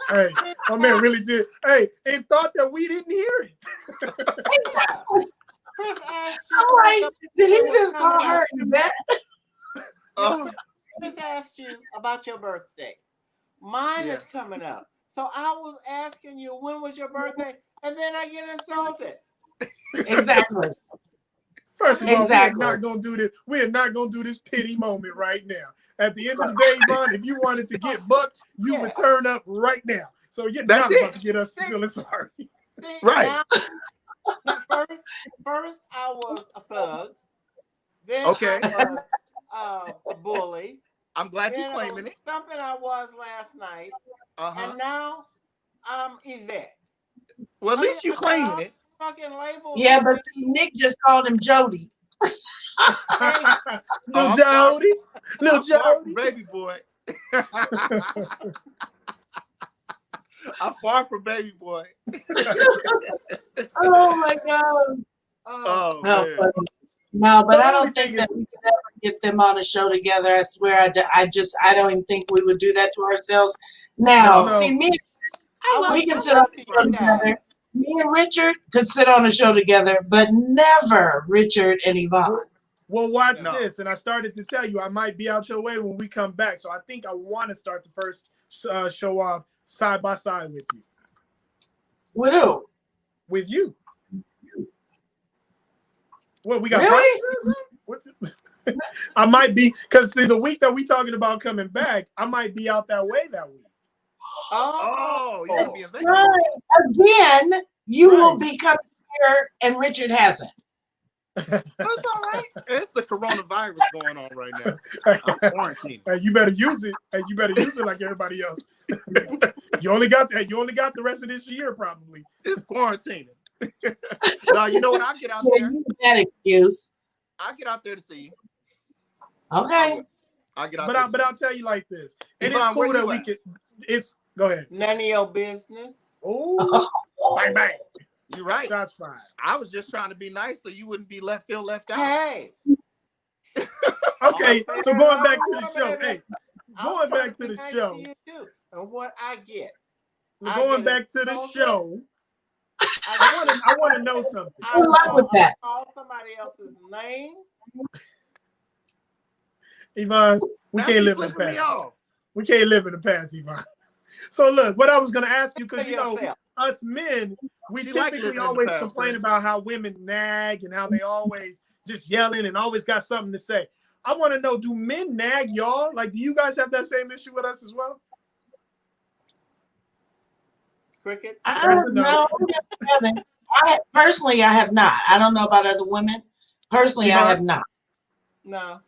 Hey, my man really did. Hey, and thought that we didn't hear it. Chris asked you. I'm like, did he just call her Yvette? Chris asked you about your birthday. Mine is coming up. So I was asking you, when was your birthday? And then I get insulted. Exactly. First of all, we're not gonna do this. We're not gonna do this pity moment right now. At the end of the day, Yvonne, if you wanted to get bucked, you would turn up right now. So you're not about to get us feeling sorry. Right. First, I was a thug. Then I was a bully. I'm glad you're claiming it. Something I was last night, and now I'm Yvette. Well, at least you claiming it. Fucking labels. Yeah, but see, Nick just called him Jody. Little Jody. Little Jody. Baby boy. I'm far from baby boy. Oh my God. Oh, man. man. No, but I don't think that we could ever get them on a show together. I swear, I don't even think we would do that to ourselves. Now, see, we can sit on a show together. Me and Richard could sit on a show together, but never Richard and Yvonne. Well, watch this. And I started to tell you, I might be out your way when we come back. So I think I want to start the first show off side by side with you. With who? With you. What, we got really? I might be, because see, the week that we talking about coming back, I might be out that way that week. Oh, you're gonna be available. Right. Again, you will be coming here and Richard hasn't. That's all right. It's the coronavirus going on right now. I'm quarantined. Hey, you better use it. Hey, you better use it like everybody else. You only got the rest of this year, probably. It's quarantining. No, you know what? I get out there. Use that excuse. I get out there to see you. Okay. I get out there. But I'll tell you like this. And Yvonne, it's cool that we could. Go ahead. None of your business. Oh, bang bang. You're right. Shots fired. I was just trying to be nice so you wouldn't feel left out. Hey. Okay, so going back to the show. Hey, going back to the show. And what I get. Going back to the show. I want to know something. I with that. Call somebody else's name. Yvonne, we can't live in the past. We can't live in the past, Yvonne. So look, what I was going to ask you, because you know, us men, we typically always complain about how women nag and how they always just yelling and always got something to say. I want to know, do men nag y'all? Like, do you guys have that same issue with us as well? Crickets? I don't know. Personally, I have not. I don't know about other women. Personally, I have not. No.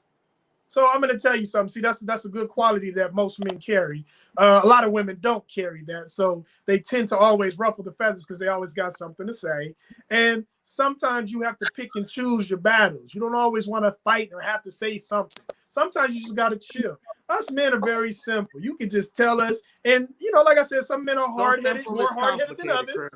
So I'm going to tell you something. See, that's a good quality that most men carry. A lot of women don't carry that. So they tend to always ruffle the feathers because they always got something to say. And sometimes you have to pick and choose your battles. You don't always want to fight or have to say something. Sometimes you just got to chill. Us men are very simple. You can just tell us. And, you know, like I said, some men are hard-headed, more hard-headed than others.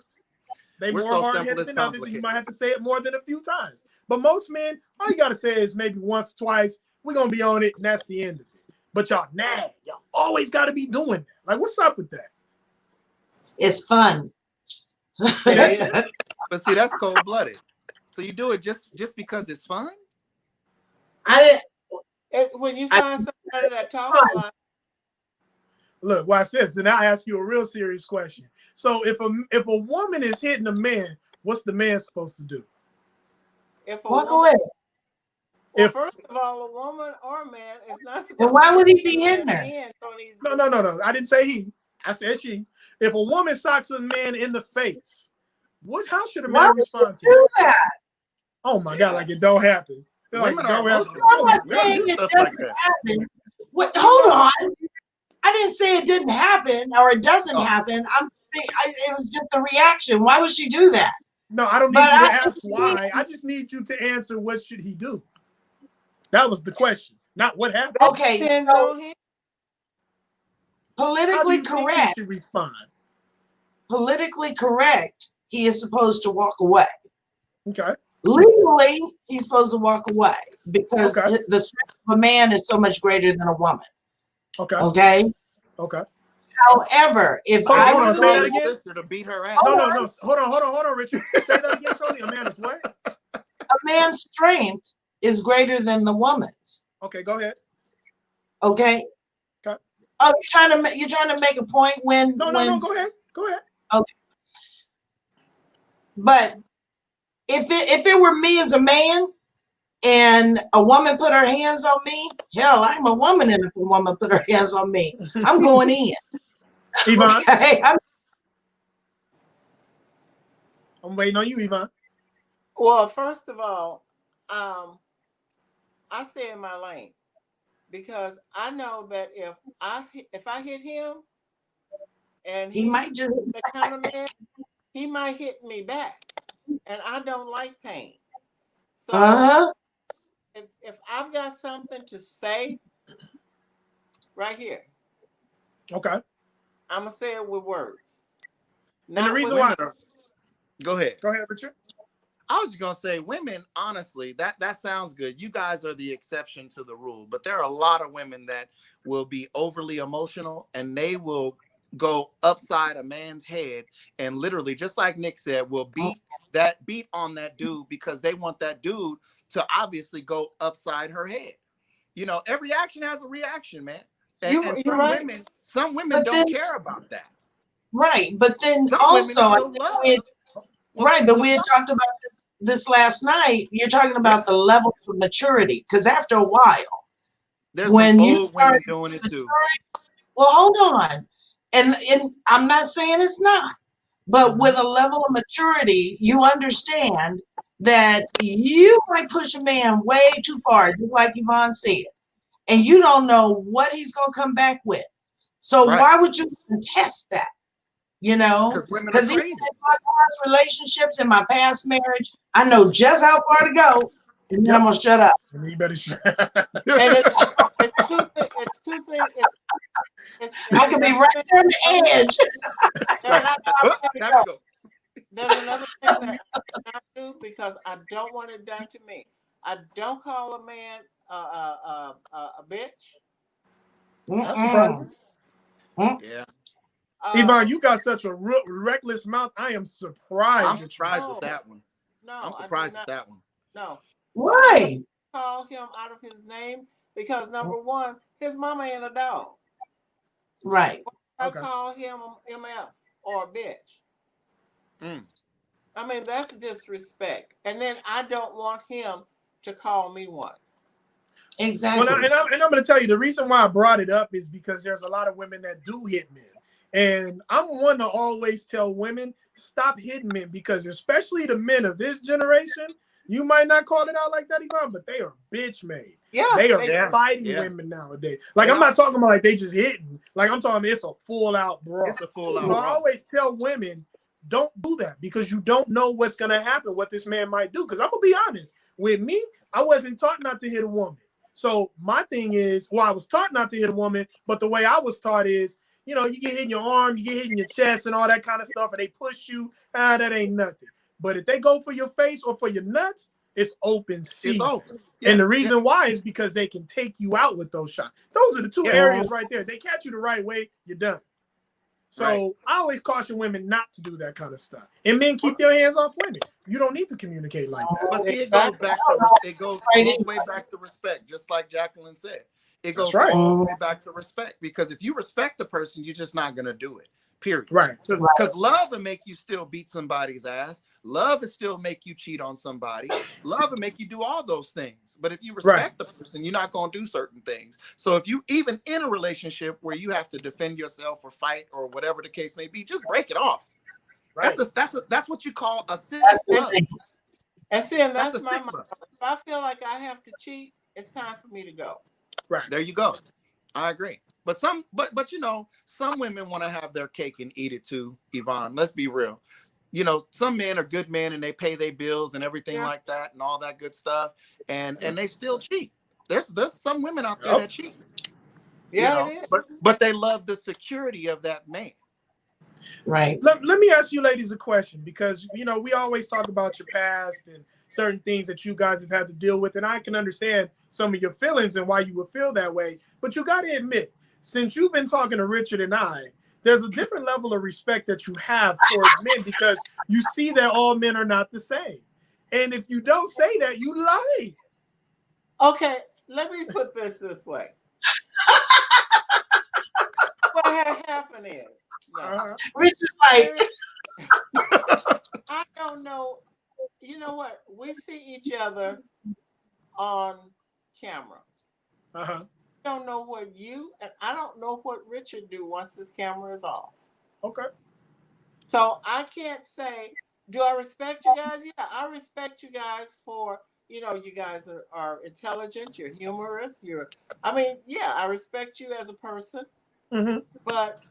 They're more hard-headed than others, and you might have to say it more than a few times. But most men, all you got to say is maybe once, twice. We're going to be on it, and that's the end of it. But y'all nag. Y'all always got to be doing that. Like, what's up with that? It's fun. But see, that's cold-blooded. So you do it just because it's fun? When you find somebody that talks about. Look, watch this. Then I'll ask you a real serious question. So if a woman is hitting a man, what's the man supposed to do? Walk away. Well, first of all, a woman or a man is not supposed. And why would he be hitting her? No. I didn't say he. I said she. If a woman socks a man in the face, how should a man respond to that? Oh my God! Like it don't happen. Women are happen. What? Hold on. I didn't say it didn't happen or it doesn't happen. It was just a reaction. Why would she do that? No, I don't need you to ask why. I just need you to answer what should he do. That was the question, not what happened. Okay, so politically correct. He should respond. Politically correct. He is supposed to walk away. Okay. Legally, he's supposed to walk away because the strength of a man is so much greater than a woman. Okay. Okay. However, if I was say that again, sister to beat her ass. No. Hold on, Richard. Say that again, Tony. A man is what? A man's strength is greater than the woman's. Okay, go ahead. Okay. Oh, you're trying to make a point when No, go ahead. Okay. But if it were me as a man and a woman put her hands on me, hell, I'm a woman, and if a woman put her hands on me, I'm going in. Yvonne. Okay? I'm waiting on you, Yvonne. Well, first of all, I stay in my lane. because I know that if I hit him and He he's might just. the kind of man, he might hit me back, and I don't like pain. So Uh-huh. if I've got something to say right here, Okay. I'm gonna say it with words. And the Not reason with why. Go ahead. Go ahead, Richard. I was gonna say, women, honestly, that sounds good. You guys are the exception to the rule, but there are a lot of women that will be overly emotional and they will go upside a man's head and literally, just like Nick said, will beat on that dude because they want that dude to obviously go upside her head. You know, every action has a reaction, man. And you're right. some women don't care about that. Right, but then Some also, I women think feel love. right, but we had talked about this last night. You're talking about the levels of maturity, because after a while, There's when some you old start women doing it too. well, hold on, and I'm not saying it's not, but with a level of maturity, you understand that you might push a man way too far, just like Yvonne said, and you don't know what he's gonna come back with. So Right. why would you test that? You know, Because women are because even crazy. in my past relationships, in my past marriage, I know just how far to go, and then I'm gonna shut up. And you better shut. And it's two things. I could be right there on the edge. There's, Time to go. there's another thing that I cannot do because I don't want it done to me. I don't call a man a bitch. That's surprising. Yeah. Yvonne, you got such a reckless mouth. I am surprised. I'm surprised with that one. No, I'm surprised at that one. No. Why? Call him out of his name because number one, his mama ain't a dog. Right. I call him MF or a bitch. I mean, that's disrespect. And then I don't want him to call me one. Exactly. Well, and I'm going to tell you, the reason why I brought it up is because there's a lot of women that do hit men. And I'm one to always tell women, stop hitting men, because especially the men of this generation, you might not call it out like that, Yvonne, but they are bitch made. Yeah, they are fighting women nowadays. Like, I'm not talking about like they just hitting. Like, I'm talking it's a full out brawl. It's a full out So brawl. I always tell women, don't do that, because you don't know what's going to happen, what this man might do. Because I'm going to be honest, with me, I wasn't taught not to hit a woman. So my thing is, well, I was taught not to hit a woman, but the way I was taught is, you know, you get hit in your arm, you get hit in your chest and all that kind of stuff, and they push you, that ain't nothing. But if they go for your face or for your nuts, it's open season. It's open. And the reason why is because they can take you out with those shots. Those are the two areas right there. They catch you the right way, you're done. So I always caution women not to do that kind of stuff. And men, keep your hands off women. You don't need to communicate like that. But see, it goes back to all the way back to respect, just like Jacqueline said. It goes all the way back to respect, because if you respect the person, you're just not gonna do it. Period. Right. Because love will make you still beat somebody's ass. Love will still make you cheat on somebody. Love will make you do all those things. But if you respect the person, you're not going to do certain things. So if you even in a relationship where you have to defend yourself or fight or whatever the case may be, just break it off. Right. That's what you call a sick love. And see, and that's my mind. If I feel like I have to cheat, it's time for me to go. Right. There you go. I agree. But but you know, some women want to have their cake and eat it too, Yvonne. Let's be real. You know, some men are good men and they pay their bills and everything like that and all that good stuff, and they still cheat. There's some women out there that cheat. Yeah, you know? But they love the security of that man. Right. Let me ask you ladies a question, because you know we always talk about your past and certain things that you guys have had to deal with, and I can understand some of your feelings and why you would feel that way. But you got to admit, since you've been talking to Richard and I, there's a different level of respect that you have towards men, because you see that all men are not the same. And if you don't say that, you lie. Okay, let me put this way. What had happened is, Richard's like, I don't know. You know what? We see each other on camera. Don't know what you and I don't know what Richard do once this camera is off. Okay. So I can't say, do I respect you guys? Yeah, I respect you guys for, you know, you guys are intelligent. You're humorous. I mean, yeah, I respect you as a person, but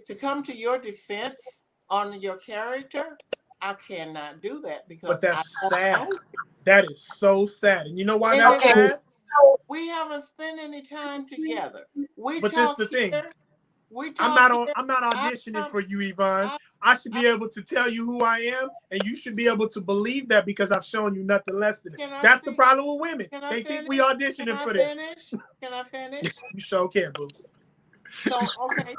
to come to your defense on your character, I cannot do that because But that's I sad. don't know. That is so sad. And you know why And that's sad? we haven't spent any time together. We But this talk the thing. here. We I'm talk not here. auditioning for you, Yvonne. I should be able to tell you who I am, and you should be able to believe that because I've shown you nothing less than it. That's the problem with women. They think we auditioning for them. Can I finish? You sure can, boo. So okay, so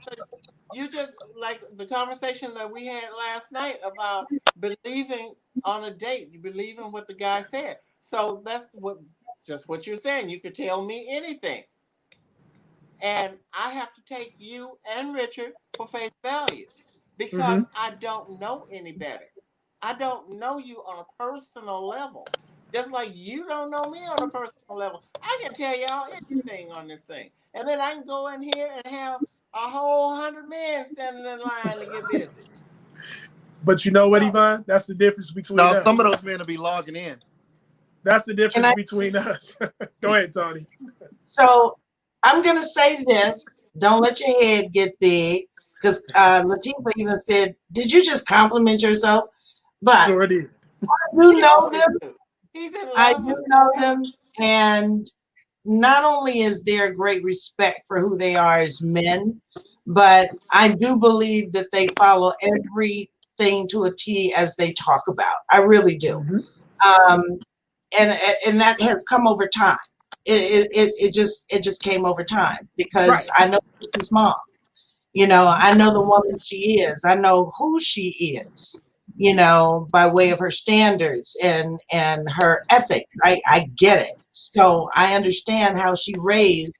you just like the conversation that we had last night about believing on a date. You believe in what the guy said. So that's what you're saying. You could tell me anything. And I have to take you and Richard for face value because I don't know any better. I don't know you on a personal level. Just like you don't know me on a personal level. I can tell y'all anything on this thing. And then I can go in here and have a whole 100 men standing in line to get busy. But you know what, Yvonne? That's the difference between us. Some of those men will be logging in. That's the difference between us. Go ahead, Tony. So I'm going to say this. Don't let your head get big. Because Latifah even said, did you just compliment yourself? But sure did. I do know them. I do know them. And not only is there great respect for who they are as men, but I do believe that they follow everything to a T as they talk about. I really do. And that has come over time. It just came over time because I know Chris's mom. You know, I know the woman she is. I know who she is, you know, by way of her standards and her ethics. I get it. So I understand how she raised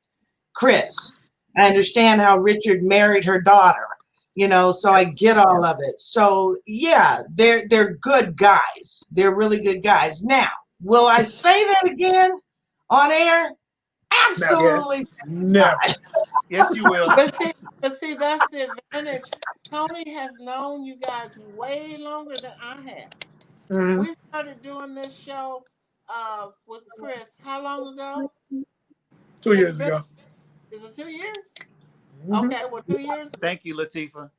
Chris. I understand how Richard married her daughter, you know, so I get all of it. So yeah, they're good guys. They're really good guys. Now, will I say that again on air? Absolutely never. Yes, you will. But see, that's the advantage. Tony has known you guys way longer than I have. We started doing this show with Chris how long ago? 2 years ago. Is it 2 years? Okay, well, 2 years. Thank you, Latifah.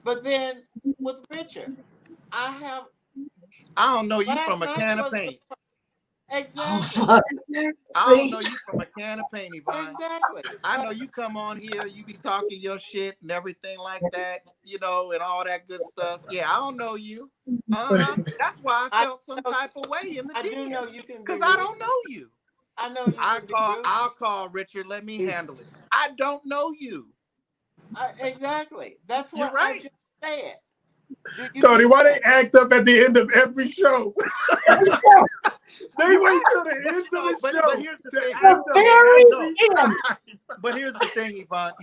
But then with Richard, I don't know you from a can of paint. Exactly. I don't know you from a can of paint, Yvonne. Exactly. I know you come on here, you be talking your shit and everything like that, you know, and all that good stuff. Yeah, I don't know you. That's why I felt some type of way in the I do know you can because I don't know you. I know you. I'll call Richard. Let me handle it. I don't know you. Exactly. That's what I just said. Tony, why they act up at the end of every show? They wait till the end of the show. But here's the thing. But here's the thing, Yvonne.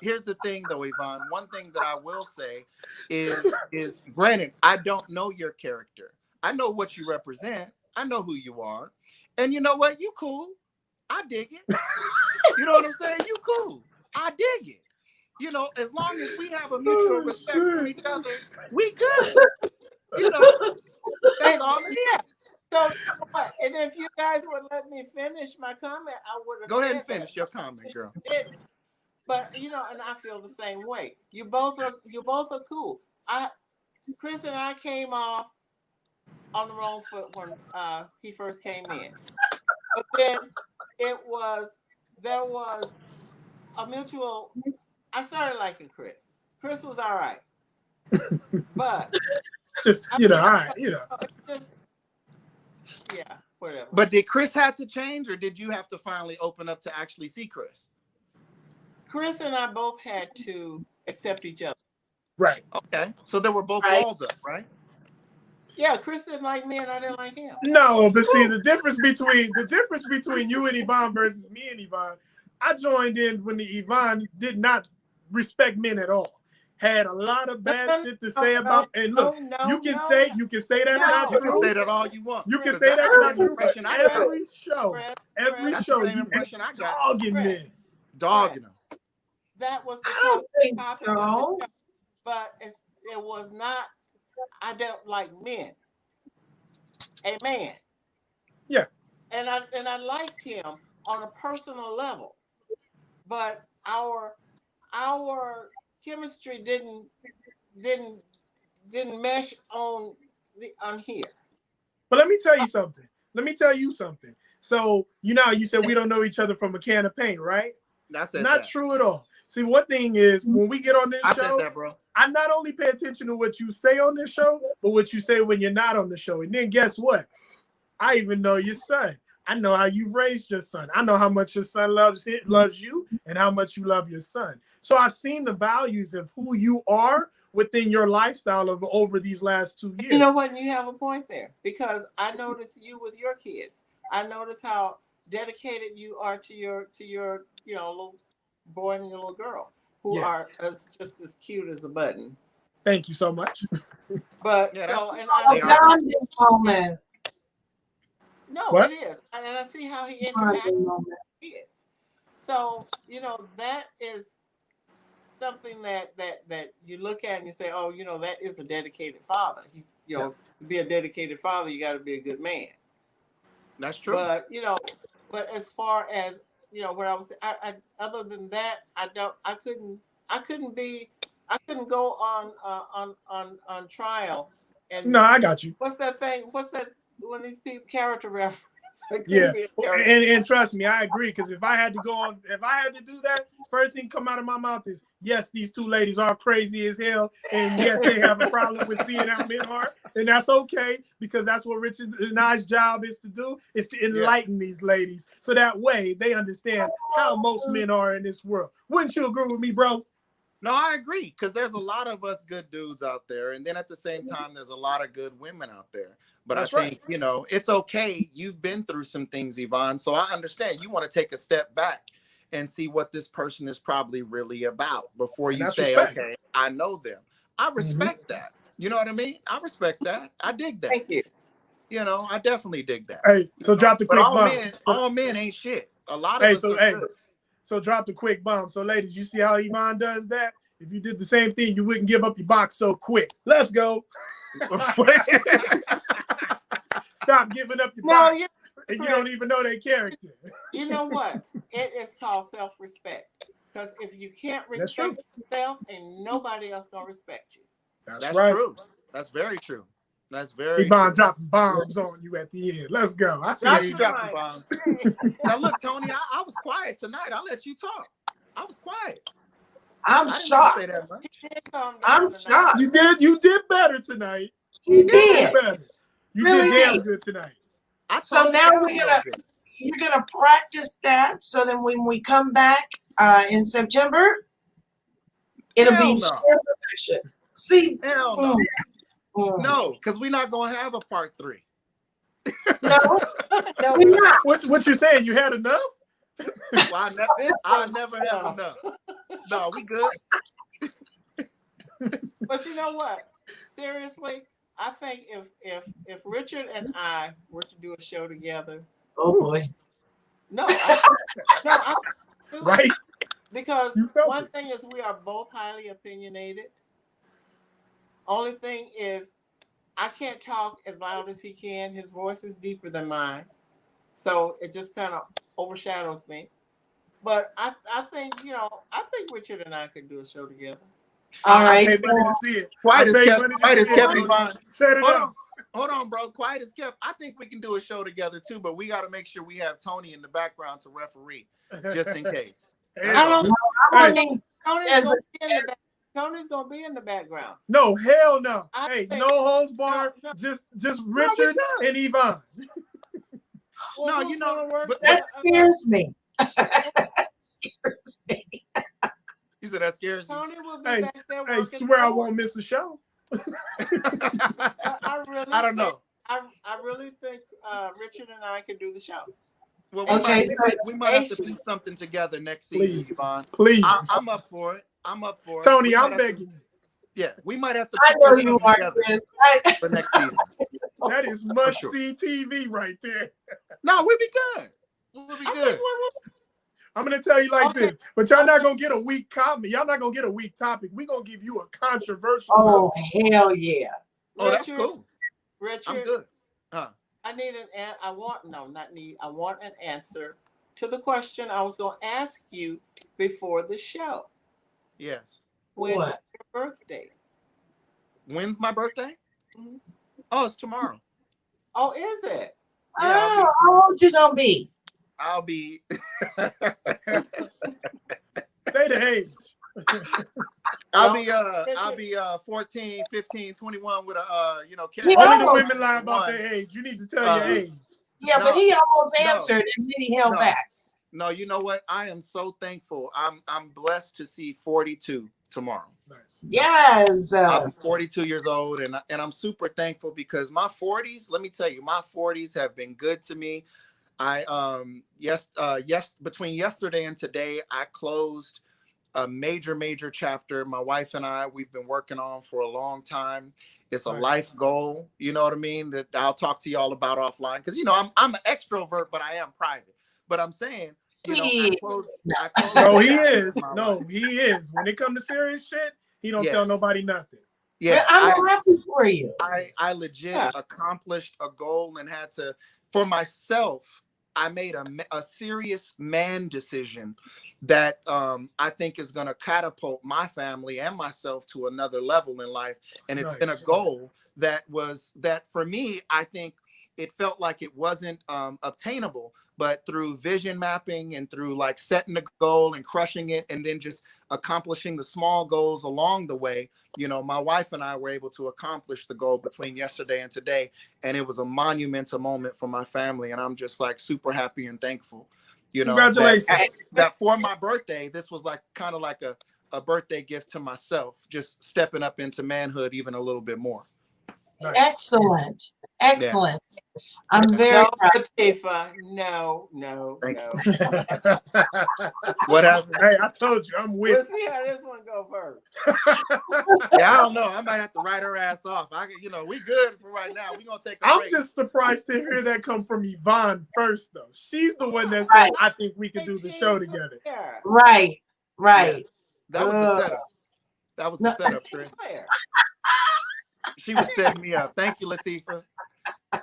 Here's the thing, though, Yvonne. One thing that I will say is granted, I don't know your character. I know what you represent. I know who you are. And you know what? You cool. I dig it. You know what I'm saying? You cool. I dig it. You know, as long as we have a mutual respect for each other, we good. You know, that's all it is. So, and if you guys would let me finish my comment, I would have. Go ahead and finish your comment, girl. But you know, and I feel the same way. You both are cool. Chris and I came off on the wrong foot when he first came in, but then there was a mutual. I started liking Chris. Chris was all right, but just all right, yeah, whatever. But did Chris have to change, or did you have to finally open up to actually see Chris? Chris and I both had to accept each other. Right. Okay. So there were both walls up, right? Yeah, Chris didn't like me and I didn't like him. No, but see the difference between you and Yvonne versus me and Yvonne, I joined in when the Yvonne did not respect men at all. Had a lot of bad shit to say about, and look, you can say that's not true. You can say that all you want. You can say that's not true. But every show, you dogging men. Dogging them. That was the I don't think so. But it was not. I don't like men. a man. Yeah. And I liked him on a personal level, but our chemistry didn't mesh on here. But let me tell you something. So you said we don't know each other from a can of paint, right? Not true at all. See, one thing is when we get on this show, said that, bro. I not only pay attention to what you say on this show, but what you say when you're not on the show. And then guess what? I even know your son. I know how you've raised your son. I know how much your son loves you and how much you love your son. So I've seen the values of who you are within your lifestyle over these last 2 years. You know what? You have a point there, because I noticed you with your kids. I noticed how dedicated you are to your little boy and your little girl, who are just as cute as a button. Thank you so much. But moment. No, what? It is, and I see how he interacts with kids. So that is something that you look at and you say, oh, that is a dedicated father. He's to be a dedicated father, you got to be a good man. That's true. But but as far as what I was, I other than that, I couldn't go on trial. And no, I got you. What's that thing? What's that? When these people character reference. Yeah, and trust me, I agree. Because if I had to do that, first thing come out of my mouth is, yes, these two ladies are crazy as hell, and yes, they have a problem with seeing how men are, and that's okay, because that's what Richard and I's job is to do, is to enlighten these ladies, so that way they understand how most men are in this world. Wouldn't you agree with me, bro? No, I agree, because there's a lot of us good dudes out there, and then at the same time, there's a lot of good women out there. But that's I think, it's okay. You've been through some things, Yvonne, so I understand. You want to take a step back and see what this person is probably really about before you say, okay, I know them. I respect that. You know what I mean? I respect that. I dig that. Thank you. I definitely dig that. Hey, so drop the quick bomb. All men ain't shit. A lot of us are good. So drop the quick bomb. So ladies, you see how Yvonne does that? If you did the same thing, you wouldn't give up your box so quick. Let's go. Stop giving up your box, and you don't even know their character. You know what? It is called self-respect. Because if you can't respect yourself, ain't nobody else gonna respect you. That's right. True. That's very true. That's very Yvonne dropping bombs on you at the end. Let's go. I see you dropping bombs. Now look, Tony, I was quiet tonight. I'll let you talk. I was quiet. I'm shocked. I'm shocked. You did better tonight. You did better. You really did damn good tonight. So now you're gonna practice that, so then when we come back in September, it'll be sheer perfection. See? Hell no. No, because we're not gonna have a part 3. No, we're not. What you saying? You had enough? Well, I never have enough. No, we good. But you know what? Seriously, I think if Richard and I were to do a show together. Oh boy. No, right? Because one thing is we are both highly opinionated. Only thing is I can't talk as loud as he can. His voice is deeper than mine. So it just kind of overshadows me. But I think Richard and I could do a show together. All right. I pay money to see it. Quiet as kept, Yvonne. Set it up. Hold on, bro. Quiet as kept. I think we can do a show together too, but we got to make sure we have Tony in the background to referee, just in case. Tony's gonna be in the background. No, hell no. No holds barred. Just Richard and Yvonne. Well, that scares me. You said that scares you? Tony will be back there working. Hey, swear I won't miss the show. I don't know. I really think Richard and I can do the show. Well, we might have to do something together next season, Yvonne. Please. I'm up for it. Tony, I'm begging you. Yeah, we might have to I know you are, Chris. For next season. That is must-see TV right there. No, we'll be good. We'll be good. I'm going to tell you like this, but y'all not going to get a weak comment. Y'all not going to get a weak topic. We're going to give you a controversial topic. Hell yeah. Oh, that's cool. Richard, I'm good. I need I want I want an answer to the question I was going to ask you before the show. Yes. When is What? your birthday? When's my birthday? Mhm. Oh, it's tomorrow. Oh, is it? Yeah, Oh, how old you gonna be? I'll be Say the age. I'll be 14, 15, 21 with a He Only the almost, women lie about their age. You need to tell your age. yeah, No, but he almost no, answered and then he held no. back. No, you know what? I am so thankful. I'm blessed to see 42 tomorrow. Nice. Yes. I'll be 42 years old, and I'm super thankful because my 40s, let me tell you, my 40s have been good to me. I between yesterday and today, I closed a major chapter. My wife and we've been working on for a long time. It's a Nice. life goal, you know what I mean, that I'll talk to y'all about offline, because I'm an extrovert, but I am private. But I'm saying, I closed No, a he chapter is. in my No, life. he is. When it comes to serious shit, he don't Yeah. tell nobody nothing. Yeah, I'm happy for you. I legit accomplished a goal and had to, for myself, I made a serious man decision that I think is going to catapult my family and myself to another level in life. And it's been a goal that for me, I think it felt like it wasn't obtainable, but through vision mapping and through like setting the goal and crushing it and then just accomplishing the small goals along the way, my wife and I were able to accomplish the goal between yesterday and today. And it was a monumental moment for my family. And I'm just like super happy and thankful, Congratulations. that for my birthday, this was like kind of like a birthday gift to myself, just stepping up into manhood even a little bit more. Nice. Excellent. Excellent. Yeah. I'm very No, proud. Latifa. No. Thank you. What happened? Hey, I told you, I'm with We'll see how this one go first. Yeah, I don't know. I might have to write her ass off. We good for right now. We're gonna take a break. I'm just surprised to hear that come from Yvonne first, though. She's the one that said, I think we could do the show together. Right. Yeah. That was the setup. That was the setup, Chris. She was setting me up. Thank you, Latifa.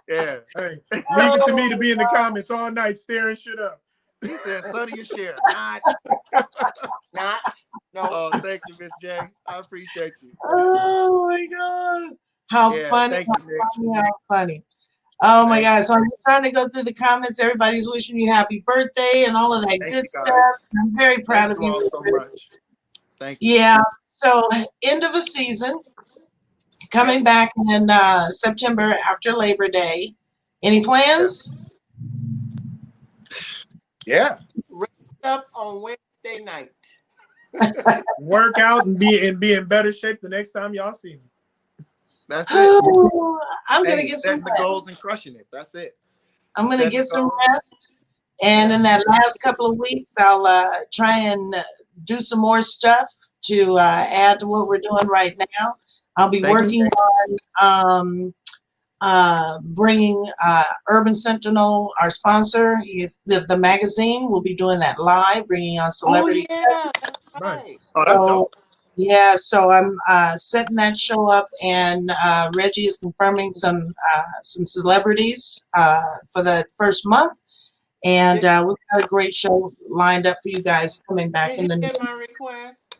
Yeah. Hey, leave it to me to be in the comments all night staring shit up. He said, study your share. Not. No. Oh, thank you, Miss J. I appreciate you. Oh my God. How funny. How funny. Oh my God. So I'm trying to go through the comments. Everybody's wishing you happy birthday and all of that good stuff. I'm very proud of you. Thank you all so much. Thank you. Yeah. So end of a season. Coming back in September after Labor Day. Any plans? Yeah. Raise up on Wednesday night. Work out and be in better shape the next time y'all see me. That's it. I'm gonna get some the goals and crushing it. That's it. I'm gonna get some rest, and in that last couple of weeks, I'll try and do some more stuff to add to what we're doing right now. I'll be working on bringing Urban Sentinel, our sponsor. He's the magazine. We'll be doing that live, bringing on celebrity. Oh yeah, that's right. Nice. Oh, that's dope. Yeah, so I'm setting that show up, and Reggie is confirming some celebrities for the first month, and we've got a great show lined up for you guys coming back in the. Did you get my request?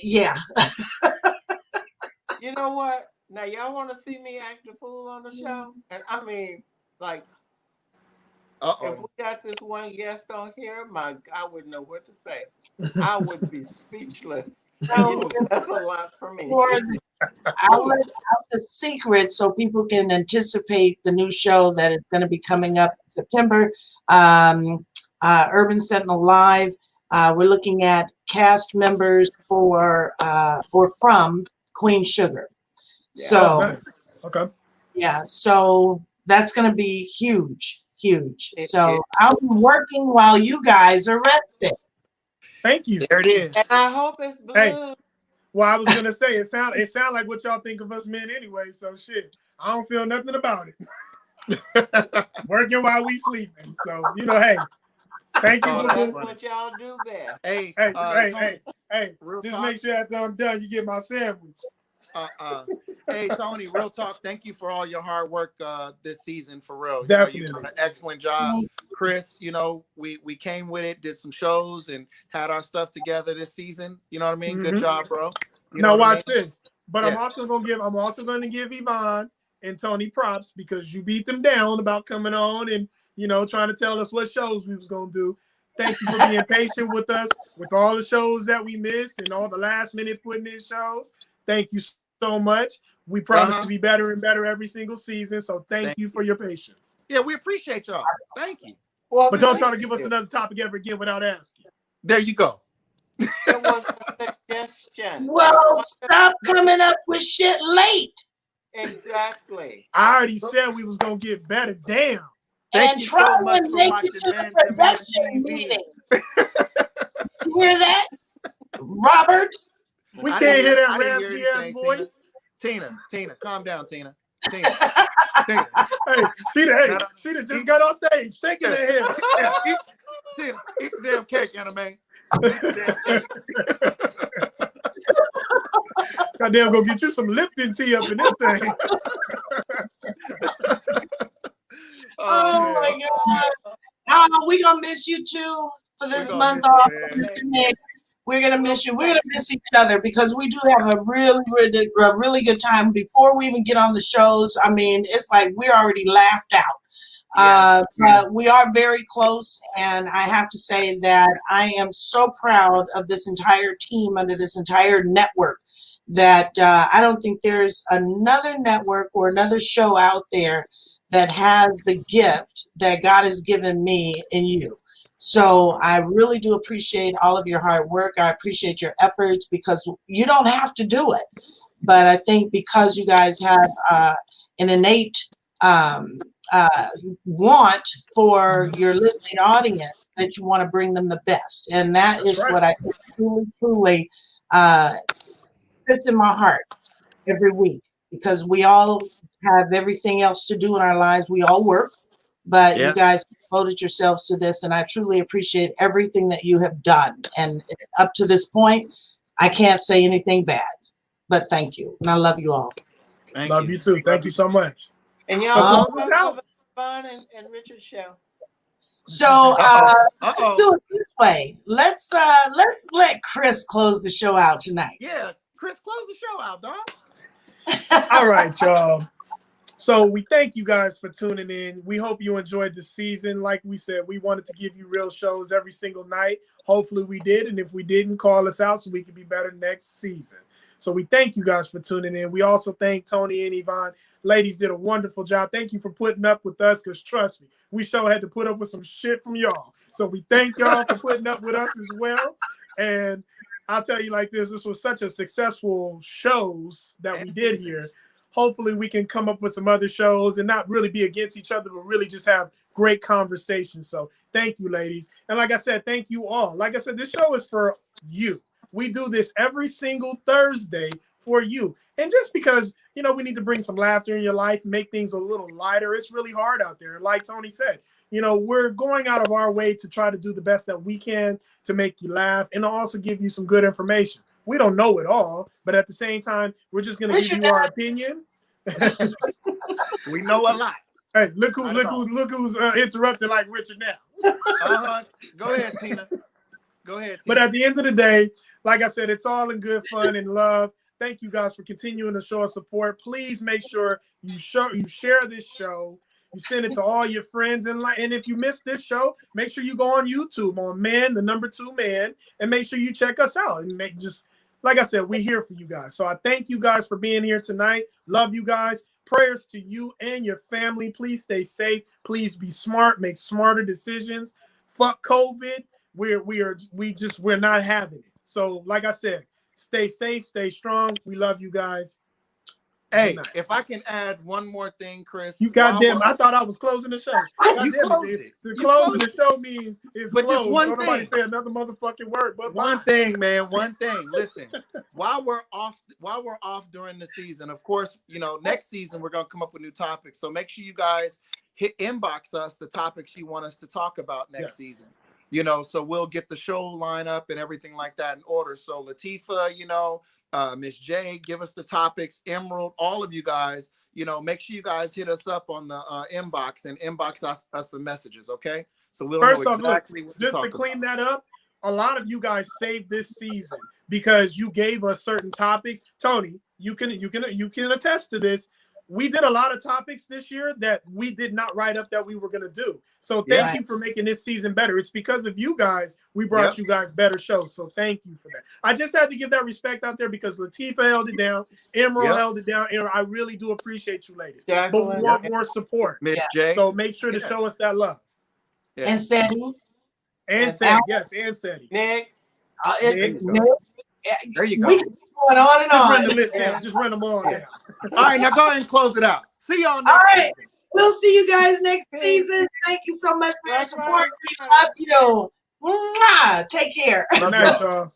Yeah. You know what? Now y'all want to see me act a fool on the show, and I mean, like. If we got this one guest on here, I wouldn't know what to say. I would be speechless. That's a lot for me. I'll let out the secret so people can anticipate the new show that is going to be coming up in September. Urban Sentinel Live. We're looking at cast members from Queen Sugar. Yeah. So, nice. Okay. Yeah, so that's going to be huge. So I'll be working while you guys are resting. Thank you. There it is. And I hope it's blue. Hey, well, I was gonna say it sound like what y'all think of us men anyway. So shit, I don't feel nothing about it. Working while we sleeping. So hey, thank you. That's what y'all do best. Hey. Just make sure after I'm done, you get my sandwich. Hey, Tony, real talk. Thank you for all your hard work this season, for real. Definitely. You've done an excellent job. Chris, we came with it, did some shows, and had our stuff together this season. You know what I mean? Good job, bro. Now watch this. But I'm also going to give Yvonne and Tony props, because you beat them down about coming on and, trying to tell us what shows we was going to do. Thank you for being patient with us with all the shows that we missed and all the last minute putting in shows. Thank you so much. We promise to be better and better every single season. So thank you for your patience. Yeah, we appreciate y'all. Thank you. Well, but don't try to give us another topic ever again without asking. There you go. There was a suggestion. Well, stop coming up with shit late. Exactly. I already said we was going to get better. Damn. And try and make it to the production meeting. You hear that, Robert? We can't hear that raspy ass voice. Tina, calm down, Tina. Hey, she just got on stage shaking her head. Tina, eat the damn cake, anime. Goddamn, go get you some Lipton tea up in this thing. Oh my God. We're going to miss you too for this month off, Mr. Nick. We're going to miss you. We're going to miss each other, because we do have a really good time before we even get on the shows. I mean, it's like we're already laughed out. But we are very close, and I have to say that I am so proud of this entire team under this entire network, that I don't think there's another network or another show out there that has the gift that God has given me and you. So I really do appreciate all of your hard work. I appreciate your efforts, because you don't have to do it. But I think because you guys have an innate want for your listening audience, that you want to bring them the best. And that is what I think truly fits in my heart every week, because we all have everything else to do in our lives. We all work, but you guys devoted yourselves to this, and I truly appreciate everything that you have done. And up to this point, I can't say anything bad, but thank you. And I love you all. Love you too. Thank you so much. And y'all close Yvonne and Richard's show. So let's do it this way. Let's let Chris close the show out tonight. Yeah, Chris, close the show out, dog. All right, y'all. So we thank you guys for tuning in. We hope you enjoyed the season. Like we said, we wanted to give you real shows every single night. Hopefully we did. And if we didn't, call us out so we can be better next season. So we thank you guys for tuning in. We also thank Tony and Yvonne. Ladies did a wonderful job. Thank you for putting up with us, because trust me, we sure had to put up with some shit from y'all. So we thank y'all for putting up with us as well. And I'll tell you like this was such a successful shows that we did here. Hopefully we can come up with some other shows and not really be against each other, but really just have great conversations. So thank you, ladies. And like I said, thank you all. Like I said, this show is for you. We do this every single Thursday for you. And just because, we need to bring some laughter in your life, make things a little lighter. It's really hard out there. And like Tony said, we're going out of our way to try to do the best that we can to make you laugh and also give you some good information. We don't know it all, but at the same time, we're just going to give you our opinion. We know a lot. Hey, look who's interrupted like Richard now. Go ahead, Tina. Go ahead, Tina. But at the end of the day, like I said, it's all in good fun and love. Thank you guys for continuing to show us support. Please make sure you share this show. You send it to all your friends. And if you missed this show, make sure you go on YouTube on Man2Man, and make sure you check us out. And like I said, we're here for you guys. So I thank you guys for being here tonight. Love you guys. Prayers to you and your family. Please stay safe. Please be smart. Make smarter decisions. Fuck COVID. We're not having it. So like I said, stay safe, stay strong. We love you guys. Hey, if I can add one more thing, Chris. You goddamn, I thought I was closing the show. You closed it. The closing the show means it's but closed. Just one Don't nobody thing. say another motherfucking word. But one thing, man. One thing. Listen, while we're off during the season, of course, next season we're gonna come up with new topics. So make sure you guys inbox us the topics you want us to talk about next season. So we'll get the show lineup and everything like that in order. So Latifah, Miss J, give us the topics. Emerald, all of you guys, you know, make sure you guys hit us up on the inbox and inbox us some messages, okay? So we'll know exactly what to just talk to clean about. that up. A lot of you guys saved this season because you gave us certain topics. Tony, you can attest to this. We did a lot of topics this year that we did not write up that we were going to do. So thank you for making this season better. It's because of you guys we brought you guys better shows. So thank you for that. I just had to give that respect out there because Latifah held it down, Emerald held it down, and I really do appreciate you ladies. But we want more support. Miss J. So make sure to show us that love. And Seti. And Seti, yes, and Seti. Nick. Nick. There you go. We can go on and on. Just run the list down. Just run them all down. All right, now go ahead and close it out. See y'all next season. We'll see you guys next season. Thank you so much for your support. We love you. Mwah! Take care. Good night, y'all.